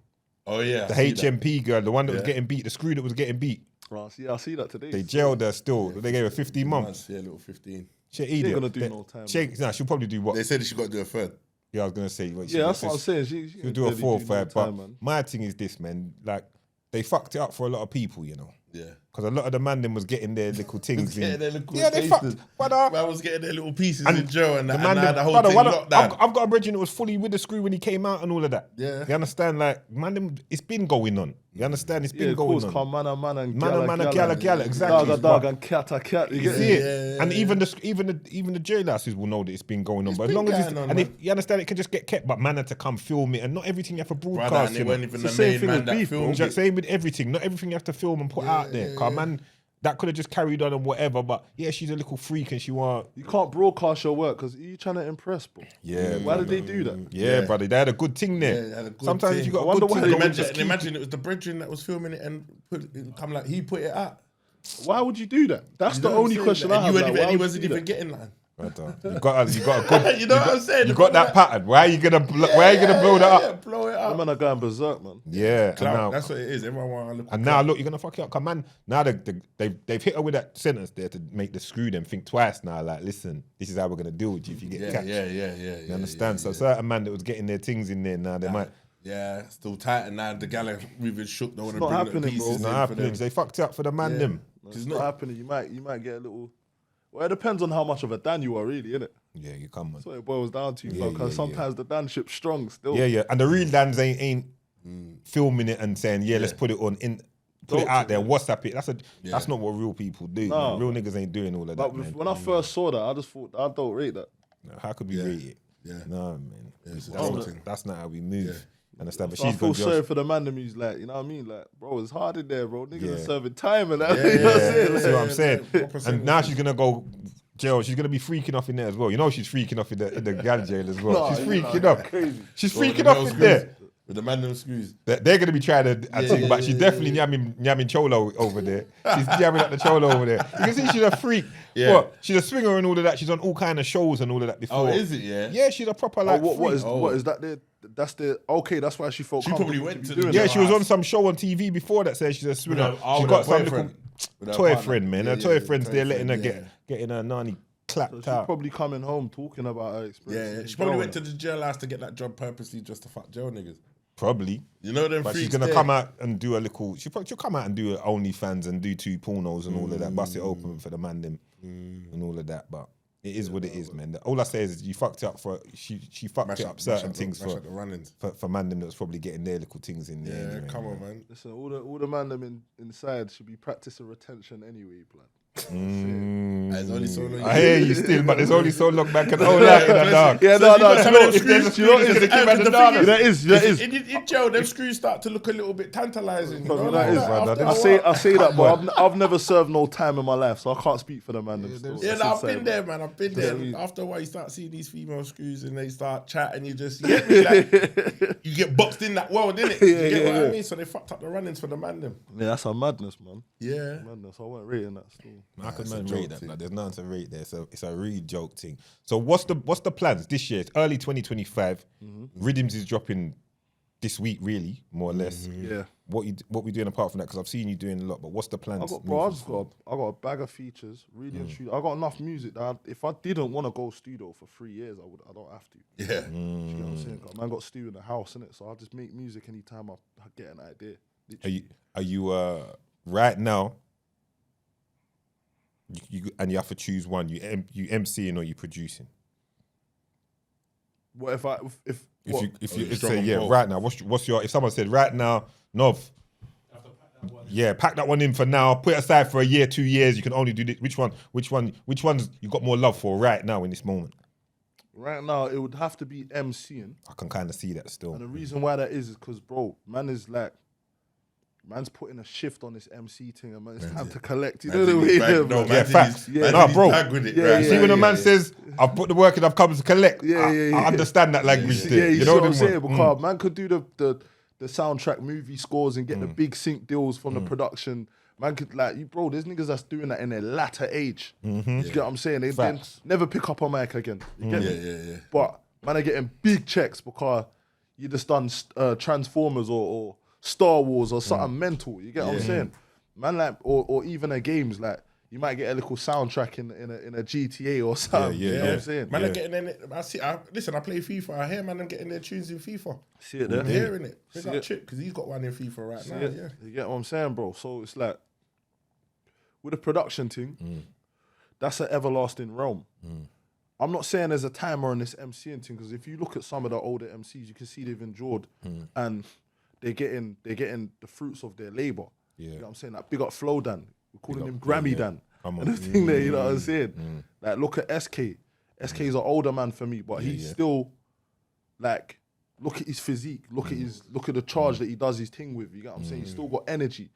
Oh yeah, The I see that. HMP girl, the one that was getting beat, the screw that was getting beat. Bro, I see that today. They jailed her still. They gave her 15 months. Yeah, little 15. She ain't idiot. gonna do no time, She'll probably do what? They said she got to do a third. Yeah, I was gonna say. Yeah, that's what I'm saying. She'll do a 4 or 5. But my thing is this, man. Like they fucked it up for a lot of people, you know. Yeah. Because a lot of the man them was getting their little things in. Getting their little Yeah, they tastes. fucked. Brother. Man was getting their little pieces And in jail and the that. man And now them- the whole brother, thing locked down. I've got a brethren that was fully with the screw when he came out and all of that. Yeah. You understand? Like, man, them, it's been going on. You understand? It's been Yeah, of going course, on. come man and Gala, exactly. Dog and cat. You You get see it? it, and even the jailhouses will know that it's been going on. But as been long as going on, and man. if you understand, it can just get kept. But man had to come film it, and not everything you have to broadcast. Brother, and you it know. weren't even It's the the same main thing man with that beef, filmed Just it. same with everything. Not everything you have to film and put out there. Cause man, that could have just carried on and whatever. But yeah, she's a little freak and she want. You can't broadcast your work because you trying to impress, bro. Yeah, Why did they do that? Yeah, brother, they had a good thing there. Yeah, they had a good Sometimes thing. if you got I a wonder good why thing, they going, just And imagine it was the brethren that was filming it and come like he put it out. Why would you do that? That's You the know what I'm only saying? question I And have. you Like, and why he would wasn't you do even that? getting that. Brother, you got a good. You know what I'm saying? You got that pattern. Why are you gonna blow that up? Yeah, blow it The up. man are going berserk, man. Yeah, and Clout, now, that's what it is. Everyone want to look. and now look, you're gonna fuck it up. Come on, now they've hit her with that sentence there to make the screw them think twice. Now, like, listen, this is how we're gonna deal with you if you get catched. Yeah. You understand? So certain man that was getting their things in there now, they might. Yeah, still tight, and now the gal moving shook. Don't want to not bring happening, the pieces bro. It's in not for happening. them. They fucked it up for the man them. It's not happening. You might get a little. Well, it depends on how much of a Dan you are, really, innit? Yeah, you come on. That's what it boils down to, Yeah, because yeah, sometimes the Dan ship's strong still. Yeah, and the real Dans ain't filming it and saying, let's put it on put it out there, WhatsApp it. That's not what real people do. No. Man. Real niggas ain't doing all of that, But man. when I first saw that, I just thought, I don't rate that. How could we rate it? Yeah. No, man. it's a whole thing. That's not how we move. Understand? But So I she's feel gone sorry just. for the man who's like, you know what I mean? Like, bro, it's hard in there, bro. Niggas Yeah. are serving time and that. Yeah, you know what I'm saying? See what I'm saying? Yeah. And now she's gonna go jail. She's gonna be freaking off in there as well. You know she's freaking off in the gal jail as well. No, she's you know, freaking off. crazy. She's Bro, with freaking the off male in screws. there. With the man them screws. They're gonna be trying to think, but she's definitely yamming cholo over there. She's yamming at the cholo over there. You can see she's a freak. Yeah. What? She's a swinger and all of that. She's on all kind of shows and all of that before. Oh, is it? Yeah. Yeah, she's a proper Oh, like. what freak. is that? That's the okay. That's why she felt. She probably comfortable went be to the doing Yeah, that. she was on some show on TV before that says she's a swinger. With her- She's with got her some boyfriend. little With her toy partner. friend, man. Yeah, Her yeah, toy yeah, friend's toy there letting her friend, getting her nanny clapped She's out. probably coming home talking about her experience. Yeah, she probably went to the jailhouse to get that job purposely just to fuck jail niggas. Probably. You know them But she's freaks gonna there. come out and do a little. She'll come out and do her OnlyFans and do 2 pornos and all of that. Bust it open for the man them and all of that. But it is what it is, man. All I say is you fucked it up for she fucked Mash it up- up certain mash up the- things mash up the run-ins. for man them that was probably getting their little things in there. Yeah, anyway, come on, man. Listen, all the man them inside should be practicing retention anyway, blood. There's only so long. I hear you still, but there's only so long man can hold out in the dark. Yeah, So no, you got some of them if there's screws- you know, It's it's the kid at the the dark. thing that is. In jail, them screws start to look a little bit tantalising. You know, That like is, that brother. after a I while. say that, but I've never served no time in my life, so I can't speak for the man. them still. Yeah, That's no, I've insane, been there, man. I've been there. Yeah. After a while, you start seeing these female screws and they start chatting. You just, you get me? Like, you get boxed in that world, innit? You get what I mean? So they fucked up the run-ins for the man them. Yeah, that's a madness, man. Yeah. Madness. I wasn't rating that still. I could it's a man joke rate that. thing. Like, there's nothing to rate there. So it's a real joke thing. So what's the plans this year? It's early 2025. Rhythms is dropping this week, really, more or less. Yeah. What we doing apart from that? Because I've seen you doing a lot. But what's the plans? I moving just forward? got a bag of features, really and truly. I got enough music that if I didn't want to go studio for 3 years, I don't have to. Yeah. You know what I'm saying? 'Cause man got studio in the house, innit? So I'll just make music anytime I get an idea. Are you right now? And you have to choose one. You MCing or you producing? What if I if If what? you you're if strong say on yeah both. right now, what's your if someone said right now, Nov, yeah, pack that one in for now. Put it aside for a year, 2 years. You can only do this. Which ones you got more love for right now in this moment? Right now, it would have to be MCing. I can kind of see that still. And the reason why that is because, bro, man's putting a shift on this MC thing, and man, it's time to collect. You know the way, No, man. Yeah, facts. No, bro. With it, Yeah, right? yeah, See when a man says, "I've put the work and I've come to collect." I understand that language. Yeah, there. you You see know what I'm them saying? ones. Because man could do the soundtrack movie scores and get the big sync deals from the production. Man could bro, there's niggas that's doing that in their latter age. You get what I'm saying? They Facts. never pick up a mic again. You get me? Yeah. But man are getting big checks because you just done Transformers or Star Wars or something mental. You get what I'm saying? Man, or even a games you might get a little soundtrack in a GTA or something. You know what I'm saying? Man, are getting in it. Listen, I play FIFA. I hear man, I'm getting their tunes in FIFA. See it I'm there? hearing it. Big See up it? Chip because he's got one in FIFA right now. Yeah. Yeah. You get what I'm saying, bro? So it's like with the production thing, that's an everlasting realm. I'm not saying there's a timer on this MCing thing because if you look at some of the older MCs, you can see they've endured and they're getting the fruits of their labor. You know what I'm saying? Like big up Flo Dan. We're calling him Grammy Dan. Come And on. the thing there, you know what I'm saying? Like look at SK. SK is an older man for me, but he's still look at his physique, look at the charge that he does his thing with. You get what I'm saying? He's still got energy.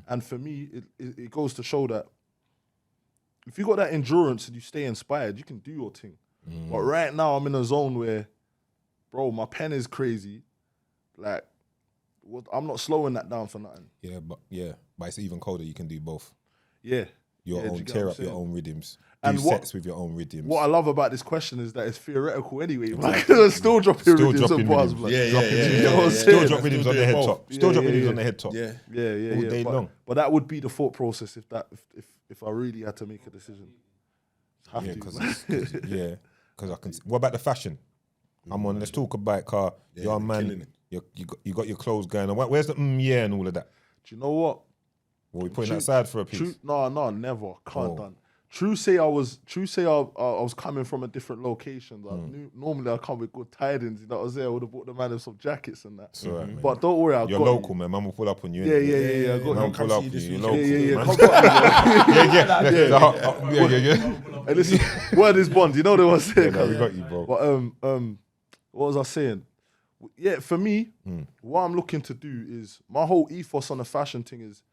And for me, it goes to show that if you got that endurance and you stay inspired, you can do your thing. But right now, I'm in a zone where, bro, my pen is crazy. I'm not slowing that down for nothing. Yeah, but it's even colder. You can do both. Yeah. your Yeah, do own, you get tear what up I'm your saying? own rhythms, And do what- sets with your own rhythms. What I love about this question is that it's theoretical anyway. Like, still dropping rhythms and bars. rhythms. blood. Yeah, Dropping yeah, rhythms. yeah, yeah, Still yeah. drop Still rhythms on do the it head both. top. Still Yeah, drop yeah, rhythms yeah. on the head top. Yeah. Yeah, All day long. But that would be the thought process if I really had to make a decision. Have Yeah, to. because I can. What about the fashion? I'm on. Let's talk about car. Yeah, You're a they're killing man. it. You got your clothes going on. Where's the yeah and all of that? Do you know what? Well, we putting that aside for a piece. No, never. Can't Oh. done. True say I was coming from a different location. Like, normally I come with good tidings. You know what I'm saying? I would have bought the man some jackets and that. It's all right, man. But don't worry, I You're got local, you. man. Man will pull up on you. Yeah, innit? yeah. I got Man you. will come pull see up you on this you. You're weekend. local. Yeah. man. Come back, Yeah. And listen, word is bond. You know what I was saying? No, we got you, bro. But what was I saying? Yeah, for me, what I'm looking to do is my whole ethos on the fashion thing is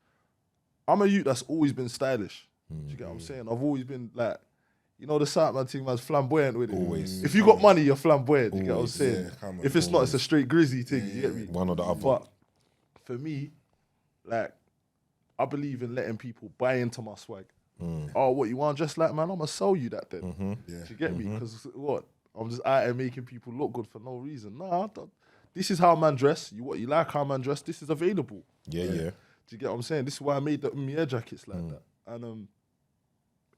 I'm a youth that's always been stylish. Do you get what I'm saying? I've always been like, you know, the Southman thing, man's flamboyant with it. Always. If you got money, you're flamboyant. You get what I'm Always. saying? Yeah, come on, If it's not, it's a straight grizzy thing. You get me? One or the other. But for me, like, I believe in letting people buy into my swag. Oh, what you want just like, man? I'm gonna sell you that then. Yeah. Do you get me? Because what? I'm just out here making people look good for no reason. Nah, this is how a man dress. You like how a man dress? This is available. Yeah. Do you get what I'm saying? This is why I made the air jackets like that. And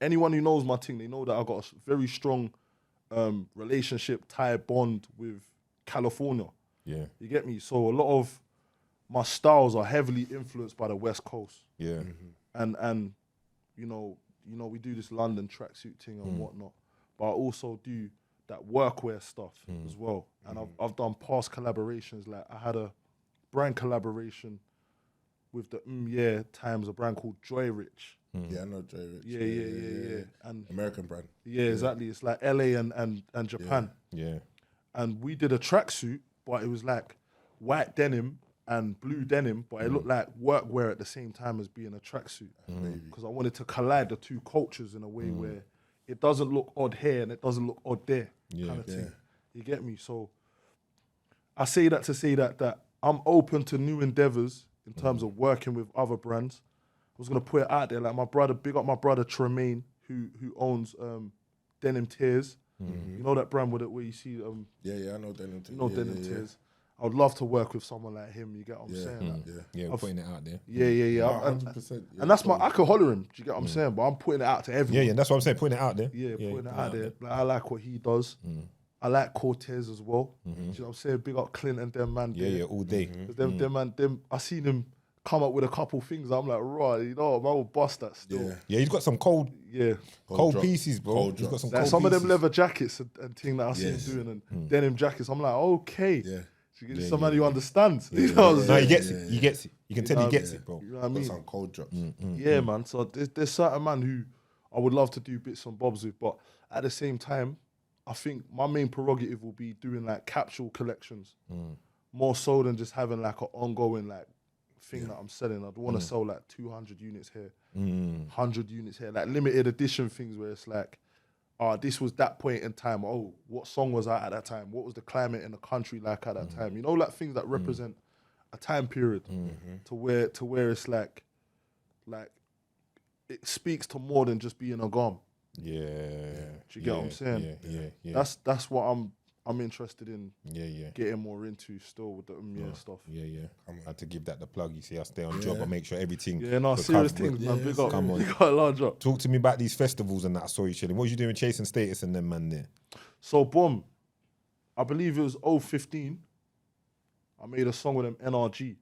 anyone who knows my thing, they know that I got a very strong relationship, tie bond with California. Yeah. You get me? So a lot of my styles are heavily influenced by the West Coast. Yeah. And you know, we do this London tracksuit thing and whatnot, but I also do that workwear stuff as well. And I've done past collaborations. Like I had a brand collaboration with the times, a brand called Joy Rich. Yeah, I know Joy Rich. Yeah. And American brand. yeah, exactly. It's like LA and Japan. Yeah. And we did a tracksuit, but it was like white denim and blue denim, but it looked like workwear at the same time as being a tracksuit. Because I wanted to collide the two cultures in a way where it doesn't look odd here and it doesn't look odd there, kind of thing. You get me? So I say that to say that I'm open to new endeavors in terms of working with other brands. I was gonna put it out there, like my brother, big up my brother Tremaine, who owns Denim Tears. You know that brand where you see Yeah, I know Denim. Denim Tears. I would love to work with someone like him. You get what I'm saying? Like, Yeah, we're putting it out there. yeah. 100%. And that's I could holler him. Do you get what I'm saying? But I'm putting it out to everyone. Yeah, that's what I'm saying. Putting it out there. Putting it out there. Like, I like what he does. I like Cortez as well. Do you know what I'm saying? Big up Clint and them man. Yeah, all day. Them I seen him come up with a couple things. I'm like, right, you know, man will bust that still. Yeah, he's got some cold drop. pieces, bro. Cold He's got drop. some Like cold some of them pieces. leather jackets and thing that I see him doing and denim jackets. I'm like, okay. Yeah. Somebody who understands. You know what I'm No, saying? he gets it. He gets it. You can tell he gets it, bro. You know what I Got mean? some cold drops. Yeah, man. So there's certain man who I would love to do bits and bobs with, but at the same time, I think my main prerogative will be doing like capsule collections, more so than just having like an ongoing like thing that I'm selling. I'd want to sell like 200 units here, 100 units here, like limited edition things where it's like, this was that point in time. Oh, what song was I at that time? What was the climate in the country like at that time? You know, like things that represent a time period to where it's like it speaks to more than just being a gum. Yeah. Do you get what I'm saying? Yeah. That's what I'm interested in Yeah. getting more into still with the stuff. Yeah. I had to give that the plug. You see, I stay on job. I make sure everything. Yeah, no, the serious cover- things, man. Big up. Come on. You got a large up. Talk to me about these festivals and that I saw you chilling. What was you doing chasing status and them man there? So, boom, I believe it was 015. I made a song with them, NRG.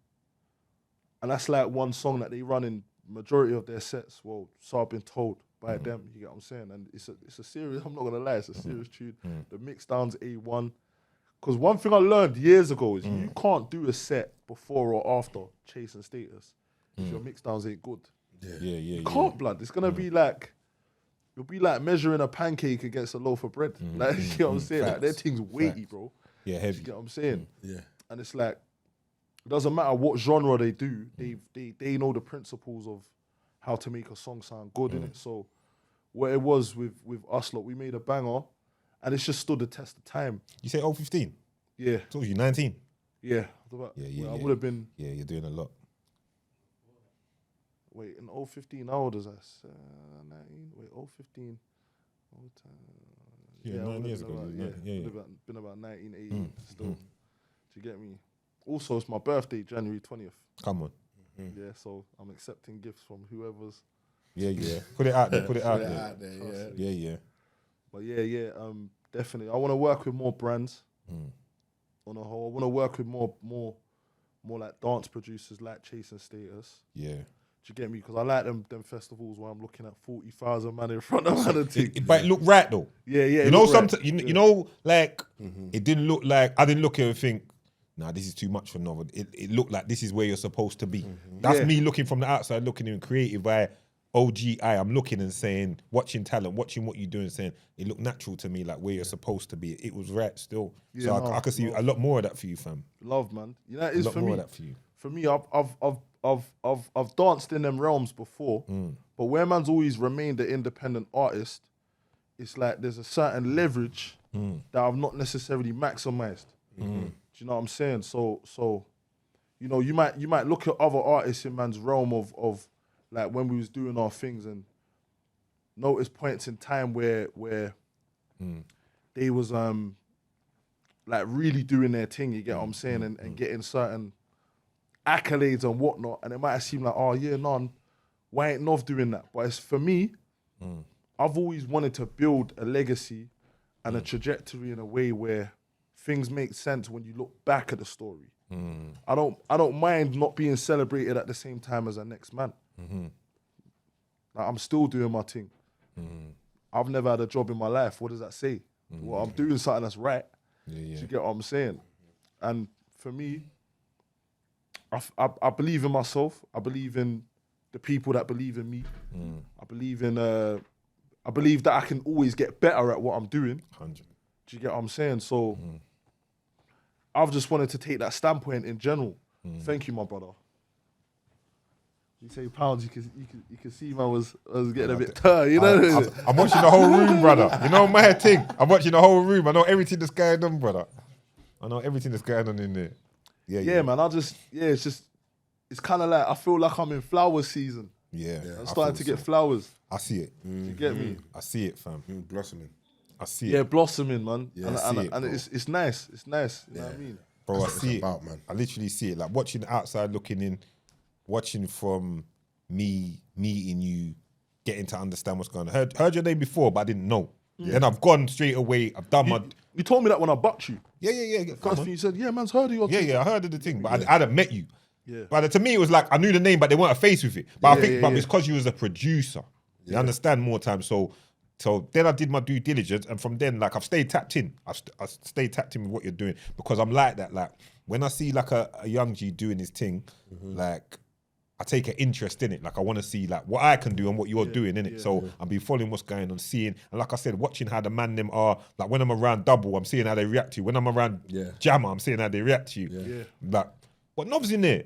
And that's like one song that they run in majority of their sets. Well, so I've been told by them, you get what I'm saying? And it's a serious, I'm not going to lie, it's a serious tune. The mix down's A1. Because one thing I learned years ago is you can't do a set before or after chasing status if your mix downs ain't good. Yeah. You can't, blood. It's going to be like, it'll be like measuring a pancake against a loaf of bread. Like, you know what I'm saying? Like, their thing's weighty, bro. Yeah, You heavy. get what I'm saying? Yeah. And it's like, it doesn't matter what genre they do, they know the principles of how to make a song sound good, innit? So what it was with us, lot, we made a banger, and it's just stood the test of time. You say 015? Yeah, Told you 19. yeah. Yeah. I would have been, Yeah, you're doing a lot. wait, in 015, how old was I? 19? Wait, 015. Yeah, I 9 would've years been ago. about- Yeah, yeah. been about 1980 still. Do you get me? Also, it's my birthday, January 20th. Come on. Yeah, so I'm accepting gifts from whoever's. Yeah, yeah. Put it out there. Put it out Put it there. out there, Yeah, yeah. But yeah, definitely. I want to work with more brands. On a whole, I want to work with more like dance producers, like Chase and Status. Yeah. Do you get me? Because I like them festivals where I'm looking at 40,000 man in front of man and thing. But it looked right though. Yeah. You know, sometimes you know, like it didn't look like I didn't look at it and think, nah, this is too much for novel. It looked like this is where you're supposed to be. That's Yeah. me looking from the outside, looking in creative eye, OGI. I'm looking and saying, watching talent, watching what you're doing, saying it looked natural to me, like where you're supposed to be. It was right still. Yeah, So no, I could see a lot more of that for you, fam. Love, man. You know, it A is lot for more me. of that for you. For me, I've danced in them realms before, but where man's always remained an independent artist, it's like there's a certain leverage that I've not necessarily maximized. Do you know what I'm saying? So, you know, you might look at other artists in man's realm of like when we was doing our things and notice points in time where they was like really doing their thing. You get what I'm saying, and getting certain accolades and whatnot, and it might seem like, oh yeah, none. Why ain't Nov doing that? But it's for me. I've always wanted to build a legacy and a trajectory in a way where things make sense when you look back at the story. I don't mind not being celebrated at the same time as the next man. Like, I'm still doing my thing. I've never had a job in my life. What does that say? Well, I'm doing something that's right. Do you get what I'm saying? And for me, I believe in myself. I believe in the people that believe in me. I believe that I can always get better at what I'm doing. 100. Do you get what I'm saying? So I've just wanted to take that standpoint in general. Thank you, my brother. You say pounds, you can see man was getting a bit tired, you know. I'm watching the whole room, brother. You know my thing. I'm watching the whole room. I know everything that's going on, brother. I know everything that's going on in there. Yeah, man. It's kind of like I feel like I'm in flower season. Yeah. I'm starting to get flowers. I see it. You get me? I see it, fam. Blossoming. I see Yeah, it. blossoming, man. Yeah, and I see it, bro. it's nice. It's nice. You know what I mean? Bro, I That's what see it's it. about, man. I literally see it. Like watching outside, looking in, watching from me meeting you, getting to understand what's going on. Heard your name before, but I didn't know. Then I've gone straight away. I've done my... You told me that when I bucked you. Yeah. Come First on. thing you said, yeah, man's heard of your thing. Yeah, I heard of the thing, but I hadn't met you. Yeah. But to me, it was like I knew the name, but they weren't a face with it. But I think, yeah. it's because you was a producer. You understand more time. So then I did my due diligence, and from then, like I've stayed tapped in. I stayed tapped in with what you're doing because I'm like that. Like when I see like a young G doing his thing, like I take an interest in it. Like I want to see like what I can do and what you're doing in it. So I've been following what's going on, seeing, and like I said, watching how the man them are. Like when I'm around Double, I'm seeing how they react to you. When I'm around Jammer, I'm seeing how they react to you. Like what Nov's in there?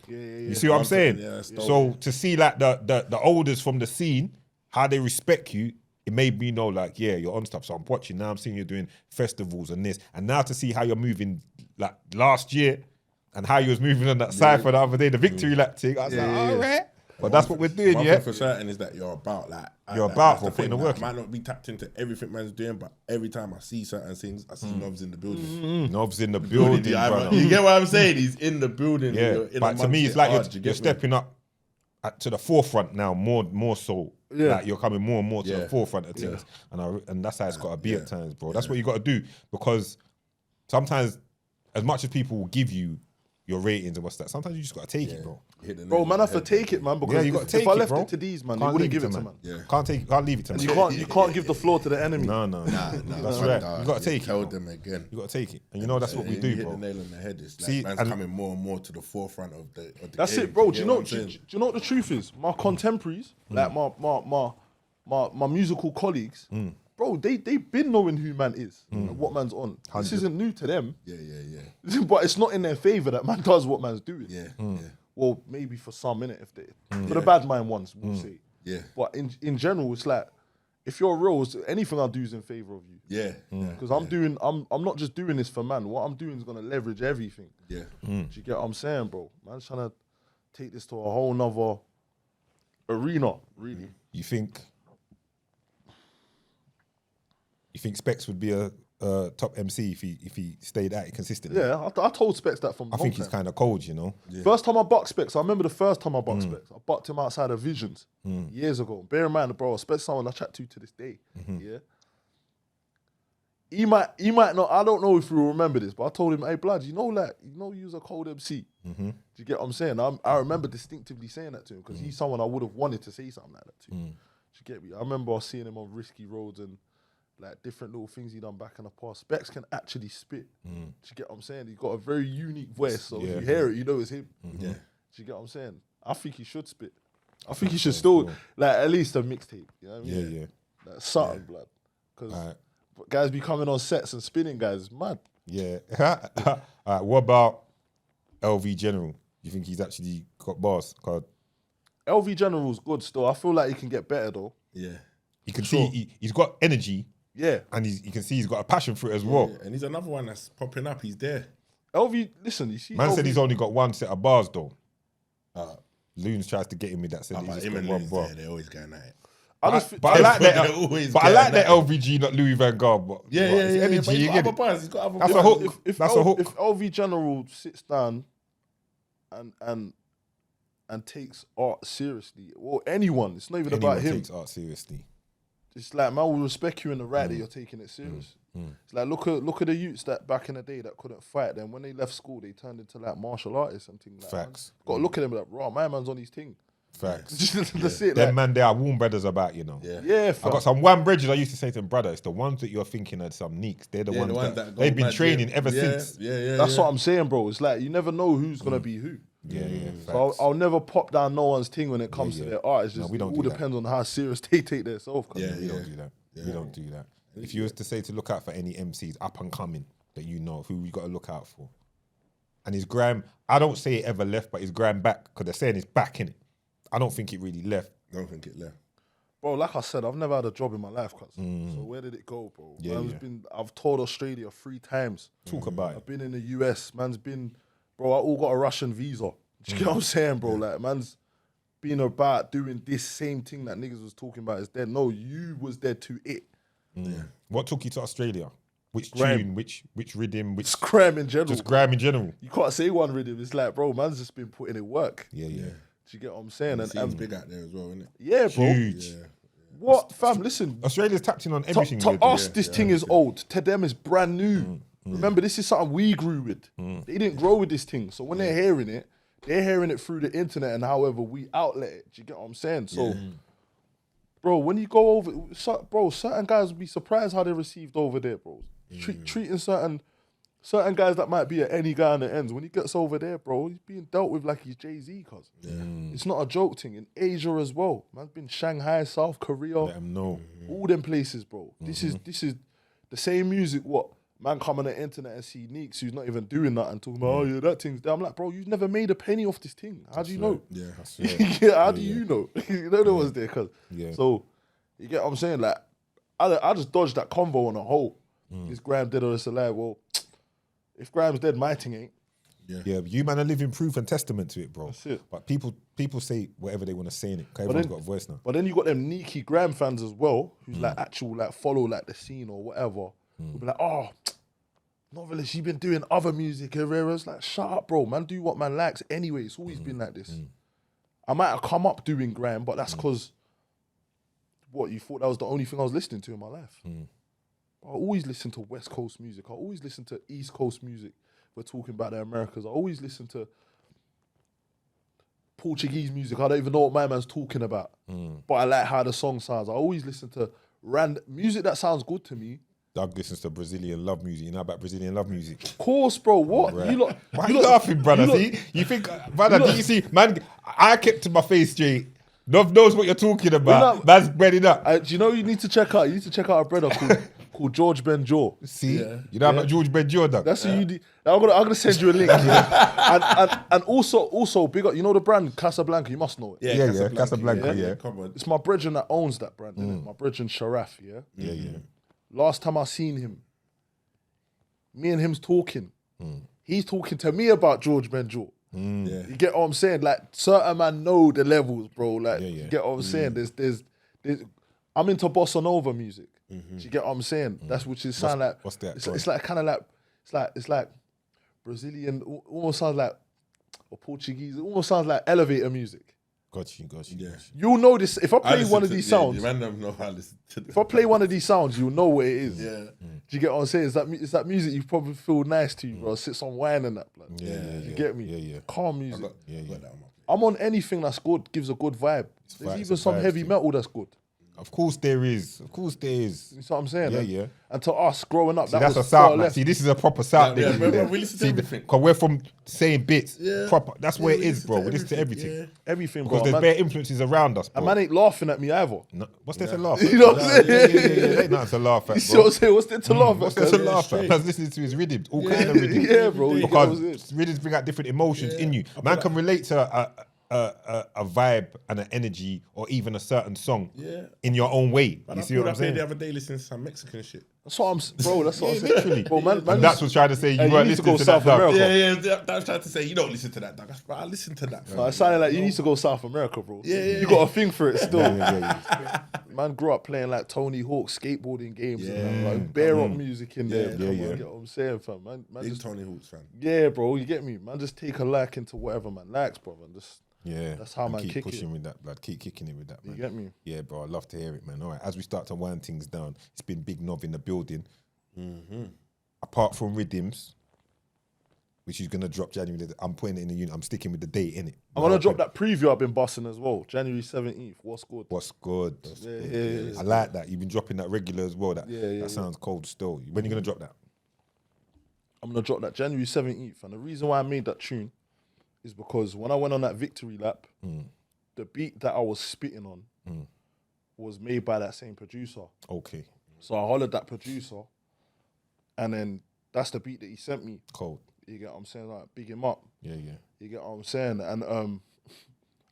You see what I'm saying? Yeah, that's dope. So to see like the olders from the scene, how they respect you, it made me know like, yeah, you're on stuff. So I'm watching now. I'm seeing you doing festivals and this, and now to see how you're moving like last year and how you was moving on that cypher the other day, the victory lap thing. I was like, all right. But that's what we're doing, One yeah. thing for certain is that you're about like You're like, about that's for putting the thing, work like, in. might not be tapped into everything man's doing, but every time I see certain things, I see Nov's in the building. Nov's in the building, brother. You get what I'm saying? He's in the building. Yeah, You're in but to amongst me, it's it like hard, you're you get me? stepping up to the forefront now, more so. Yeah. Like you're coming more and more to the Yeah. forefront of things, and that's how it's got to be Yeah. at times, bro. That's what you got to do because sometimes, as much as people will give you your ratings and what's that, sometimes you just got to take it, bro. Hit the Bro, nail man, on I the have to head. take it, man, because Yeah, you got to take if I it, left bro. it to these, man, they Can't wouldn't leave give it to man. Yeah. Can't leave it to And man. you can't give the floor to the enemy. No. Nah, That's man, right. nah, You got to take it. Tell bro. them again. You got to take it, and you know that's what we You do, hit bro. the nail on the head. It's like See, man's and- coming more and more to the forefront of the That's game. it, bro. Do get you know? what I'm Do saying? you know what the truth is? My contemporaries, like my musical colleagues, bro, they been knowing who man is and what man's on. This isn't new to them, Yeah. but it's not in their favor that man does what man's doing. Yeah. Well, maybe for some innit, if they for the bad mind ones, we'll say. Yeah. But in general, it's like if you're real, anything I do is in favor of you. Yeah. Because I'm not just doing this for man. What I'm doing is gonna leverage everything. Yeah. Do you get what I'm saying, bro? Man's trying to take this to a whole nother arena, really. You think Specs would be a top MC if he stayed at it consistently? Yeah, I told Specs that from I think he's kind of cold, you know. First time I bucked Specs, I remember the first time I bucked Specs. I bucked him outside of Visions years ago. Bear in mind, bro, Specs is someone I chat to this day. Yeah. He might not, I don't know if you remember this, but I told him, hey, blood, you was a cold MC. Do you get what I'm saying? I remember distinctively saying that to him because he's someone I would have wanted to say something like that to. Do you get me? I remember seeing him on Risky Roads and like different little things he done back in the past. Specs can actually spit. Do you get what I'm saying? He's got a very unique voice, so if you hear it, you know it's him. Do you get what I'm saying? I think he should spit. I think he should still, like, at least a mixtape. You know what I mean? Yeah. Like, something, blood. Because guys be coming on sets and spinning, guys. It's mad. Yeah. All right, what about LV General? You think he's actually got bars? LV General's good still. I feel like he can get better, though. Yeah. You can see he's got energy. Yeah. And you can see he's got a passion for it as well. And he's another one that's popping up. He's there. LV, listen, you see. Man LV, said he's only got one set of bars though. Loons tries to get him with that. Said he's But just him got and one Louis bar. there, they're always going at it. But I They're like that. always But I like getting that at it. LVG, not Louis Van Gaal. But Yeah. energy, But he's you got get other it. bars. He's got other That's bars. a hook. That's a hook. If LV General sits down and takes art seriously, or anyone, it's not even Anyone about him. takes art seriously. It's like, man will respect you in the right that you're taking it serious. It's like, look at the youths that back in the day that couldn't fight. Then when they left school, they turned into like martial artists and things like that. Facts. Got to look at them like, raw, my man's on his thing. Facts. That's it. Them Like, man, they are warm brothers about, you know. yeah, I fam. got some one bridges. I used to say to them, brother, it's the ones that you're thinking are some neeks. They're the ones that go they've been mad, training ever since. Yeah. That's what I'm saying, bro. It's like, you never know who's going to be who. Yeah. So Facts. I'll never pop down no one's thing when it comes to their art. It's No, just, we don't it all do that. depends on how serious they take themselves. We don't do that. We don't do that. If you was to say to look out for any MCs up and coming that you know, who you got to look out for, and his gram, I don't say it ever left, but his gram back because they're saying it's back in it. I don't think it really left. I don't think it left. Bro, like I said, I've never had a job in my life, cuz. So where did it go, bro? I've toured Australia 3 times. Talk about I've it. been in the US. Man's been, bro, I all got a Russian visa. Do you get what I'm saying, bro? Like, man's been about doing this same thing that niggas was talking about is dead. No, you was dead to it. What took you to Australia? Which Grime. tune? Which rhythm? Which Scram in general. just grime in general? You can't say one rhythm. It's like, bro, man's just been putting in work. Yeah. Do you get what I'm saying? It seems big out there as well, isn't it? Yeah, bro. Huge. What, fam? Listen, Australia's tapped in on to everything. to we're doing. us, this thing is old. To them, it's brand new. Remember, this is something we grew with. They didn't grow with this thing. So when they're hearing it through the internet and however we outlet it. Do you get what I'm saying? So, bro, when you go over, certain guys will be surprised how they're received over there, bro. Treating certain guys that might be at any guy on the ends. When he gets over there, bro, he's being dealt with like he's Jay-Z, cuz. It's not a joke thing. In Asia as well. Man's been Shanghai, South Korea, Let them know. all them places, bro. This is the same music, what? Man come on the internet and see Neeks who's not even doing that and talking about, oh yeah, that thing's there. I'm like, bro, you've never made a penny off this thing. How do you know? Yeah. That's right. How do you know? You don't know what's there, cuz. Yeah. So, you get what I'm saying? Like, I just dodged that convo on a whole. Is Graham dead or is alive? Well, if Graham's dead, my thing ain't. Yeah, but you man are living proof and testament to it, bro. That's it. But people say whatever they want to say in it. Because everyone's got a voice now. But then you got them Niki Graham fans as well, who's like actual, like follow like the scene or whatever. Who'll be like, oh, Novelist, you've been doing other music, Herrera's like, shut up, bro. Man, do what man likes anyway. It's always been like this. I might have come up doing Graham, but that's because you thought that was the only thing I was listening to in my life. I always listen to West Coast music. I always listen to East Coast music. We're talking about the Americas. I always listen to Portuguese music. I don't even know what my man's talking about. But I like how the song sounds. I always listen to music that sounds good to me. Doug listens to Brazilian love music. You know about Brazilian love music? Of course, bro. What? Right. You lot, Why are you laughing, brother? See? You think, brother, do you see? Man, I kept my face straight. Nov knows what you're talking about. Man's breading up. Do you know you need to check out? You need to check out a brother called George Benjor. See? You know about George Benjor, Doug? That's who you need. I'm gonna send you a link. and also big up. You know the brand Casablanca. You must know it. Yeah, Casablanca, yeah. Come on. It's my brethren that owns that brand. Innit? My brethren Sharaf. Yeah. Last time I seen him, me and him's talking. He's talking to me about George Benjor. Yeah. You get what I'm saying? Like certain man know the levels, bro. Like Yeah, yeah. you get what I'm saying? There's I'm into bossa nova music. Do you get what I'm saying? That's which is sound like what's that? It's like kind of like it's like Brazilian, almost sounds like or Portuguese. It almost sounds like elevator music. Got you. Yeah. You'll know this if I play listen one of to- these yeah, sounds. You random know how I listen to this. If I play one of these sounds, you'll know what it is. Yeah. Do you get what I'm saying? It's that music you probably feel nice to you, bro. Sits on wine and that, blood. Yeah, You get me? Yeah, yeah. Calm music. Got that on my plate. I'm on anything that's good, gives a good vibe. There's it's even a some vibe heavy thing. metal that's good. Of course there is. You know what I'm saying? Yeah, And- yeah. And to us, growing up, See, that that's a was far South, man. less. See, this is a proper South Yeah, thing. yeah, we listen to everything. Because we're from saying bits. Yeah. Proper. That's where Yeah, it we is, bro. We listen to everything, everything. yeah. Everything, bro. Because there's bare influences around us, A bro. man ain't laughing at me either. No, what's there to laugh You at? know what I'm saying? Yeah. Ain't nothing to laugh at, You see what bro. I'm saying? What's there to laugh What's at? there to cuz? laugh at? straight. Man's listening to his rhythms, all kind of rhythms. Yeah, bro. You get what I'm saying? Because rhythms bring out different emotions in you. Man can relate to a vibe and an energy or even a certain song Yeah. in your own way. Man, You I see what I'm pulled up here saying? the other day listening to some Mexican shit. That's what bro. That's what I'm saying. Literally. Bro, man, And that's what's trying to say you Hey, you weren't need to listening go to South that, dog. America. Yeah, that was trying to say you don't listen to that, dog. But I listen to that. No, it sounded like you need to go South America, bro. Yeah. You got a thing for it still. Yeah. Man grew up playing like Tony Hawk skateboarding games and that, Yeah. like bare rock music in there. Yeah, Come on, yeah. You get what I'm saying, fam? Man Big just, Tony Hawk's fan. yeah, bro. You get me? Man, just take a liking to whatever man likes, bro. And just Yeah, That's how and man keep kick pushing it. with that, blood. Keep kicking it with that, you man. get me? Yeah, bro, I love to hear it, man. All right, as we start to wind things down, it's been Big Nov in the building. Apart from Rhythms, which is gonna drop January, I'm putting it in the unit. I'm sticking with the date in it. I'm gonna drop that preview I've been busting as well. January 17th. What's good? What's good? Yeah. I like that. You've been dropping that regular as well. Yeah. That sounds cold still. When are you gonna drop that? I'm gonna drop that January 17th. And the reason why I made that tune is because when I went on that victory lap, the beat that I was spitting on was made by that same producer. Okay, So I hollered that producer, and then that's the beat that he sent me. cold. You get what I'm saying? Like, big him up. Yeah. You get what I'm saying? And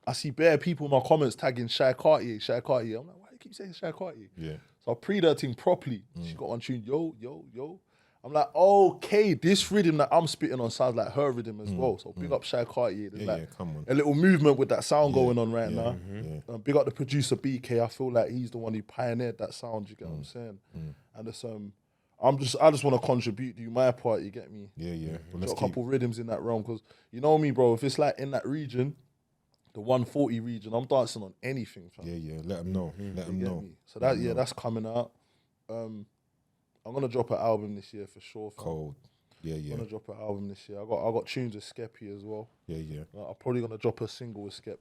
I see bare people in my comments tagging Shy Cartier. I'm like, why do you keep saying Shy Cartier? Yeah. So I pre that thing properly. She got on tune, yo. I'm like, okay, this rhythm that I'm spitting on sounds like her rhythm as well. So big up Shy Cartier. There's like come on. a little movement with that sound going on right now. Yeah. Big up the producer BK. I feel like he's the one who pioneered that sound. You get what I'm saying? And it's I just want to contribute, do my part. You get me? Yeah. Well, let's Got a keep. couple rhythms in that realm because you know me, bro. If it's like in that region, the 140 region, I'm dancing on anything. Fam. Yeah. Let them know. Let them You get know. me? So that that's coming out. I'm gonna drop an album this year for sure. Fam. Cold. Yeah. I'm gonna drop an album this year. I got tunes with Skeppy as well. Yeah. I'm probably gonna drop a single with Skep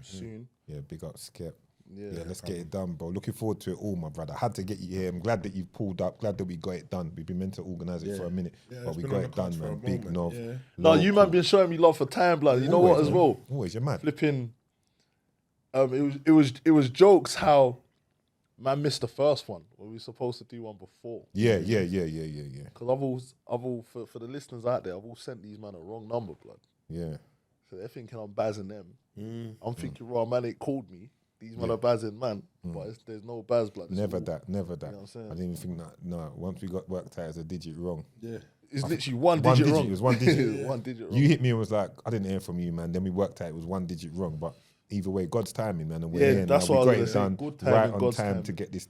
soon. Yeah, big up Skep. Yeah. Yeah, let's get it done, bro. Looking forward to it all, my brother. I had to get you here. I'm glad that you've pulled up. Glad that we got it done. We've been meant to organise it for a minute, but it's we been got on it the done, cards for man. a Big moment, Nov. yeah. No, you man Local. been showing me love for time, blood. You know what Always, as man. well? Always, you're mad. Flipping. It was jokes how man missed the first one. We were supposed to do one before. Yeah. Because for the listeners out there, I've all sent these man a wrong number, blood. Yeah. So they're thinking I'm bazzing them. I'm thinking, raw man ain't called me. These man are bazzing man, but there's no bazz, blood. It's Never all- that. You know what I'm saying? I didn't even think that. No, once we got worked out, it's a digit wrong. Yeah. It's literally one digit wrong. It was one digit. One digit wrong. You hit me and was like, I didn't hear from you, man. Then we worked out it was one digit wrong, but either way, God's timing, man. And we're Yeah, here that's now. what We I got was it gonna done say. Good timing, right on God's time timing. to get this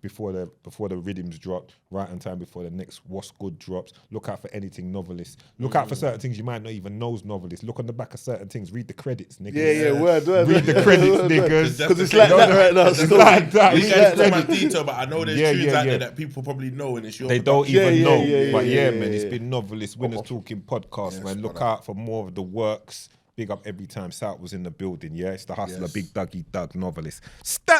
before the rhythms drop. Right on time before the next What's Good drops. Look out for anything Novelist. Look out for certain things you might not even know's Novelist. Look on the back of certain things. Read the credits, niggas. Yeah, word. Read the credits, niggas. Because it's like that right now. It's still. like that. You Read guys the talk about credits. detail, but I know there's Yeah, tunes yeah, out yeah. there that people probably know, and it's your. They don't production. even Yeah, know. yeah, But yeah, man, yeah, it's yeah. been Novelist, Winners Talking podcast, Yes, man. Look brother. out for more of the works. Big up every time South was in the building, yeah? It's the hustler, Yes. Big Dougie Doug, Novelist. Stop!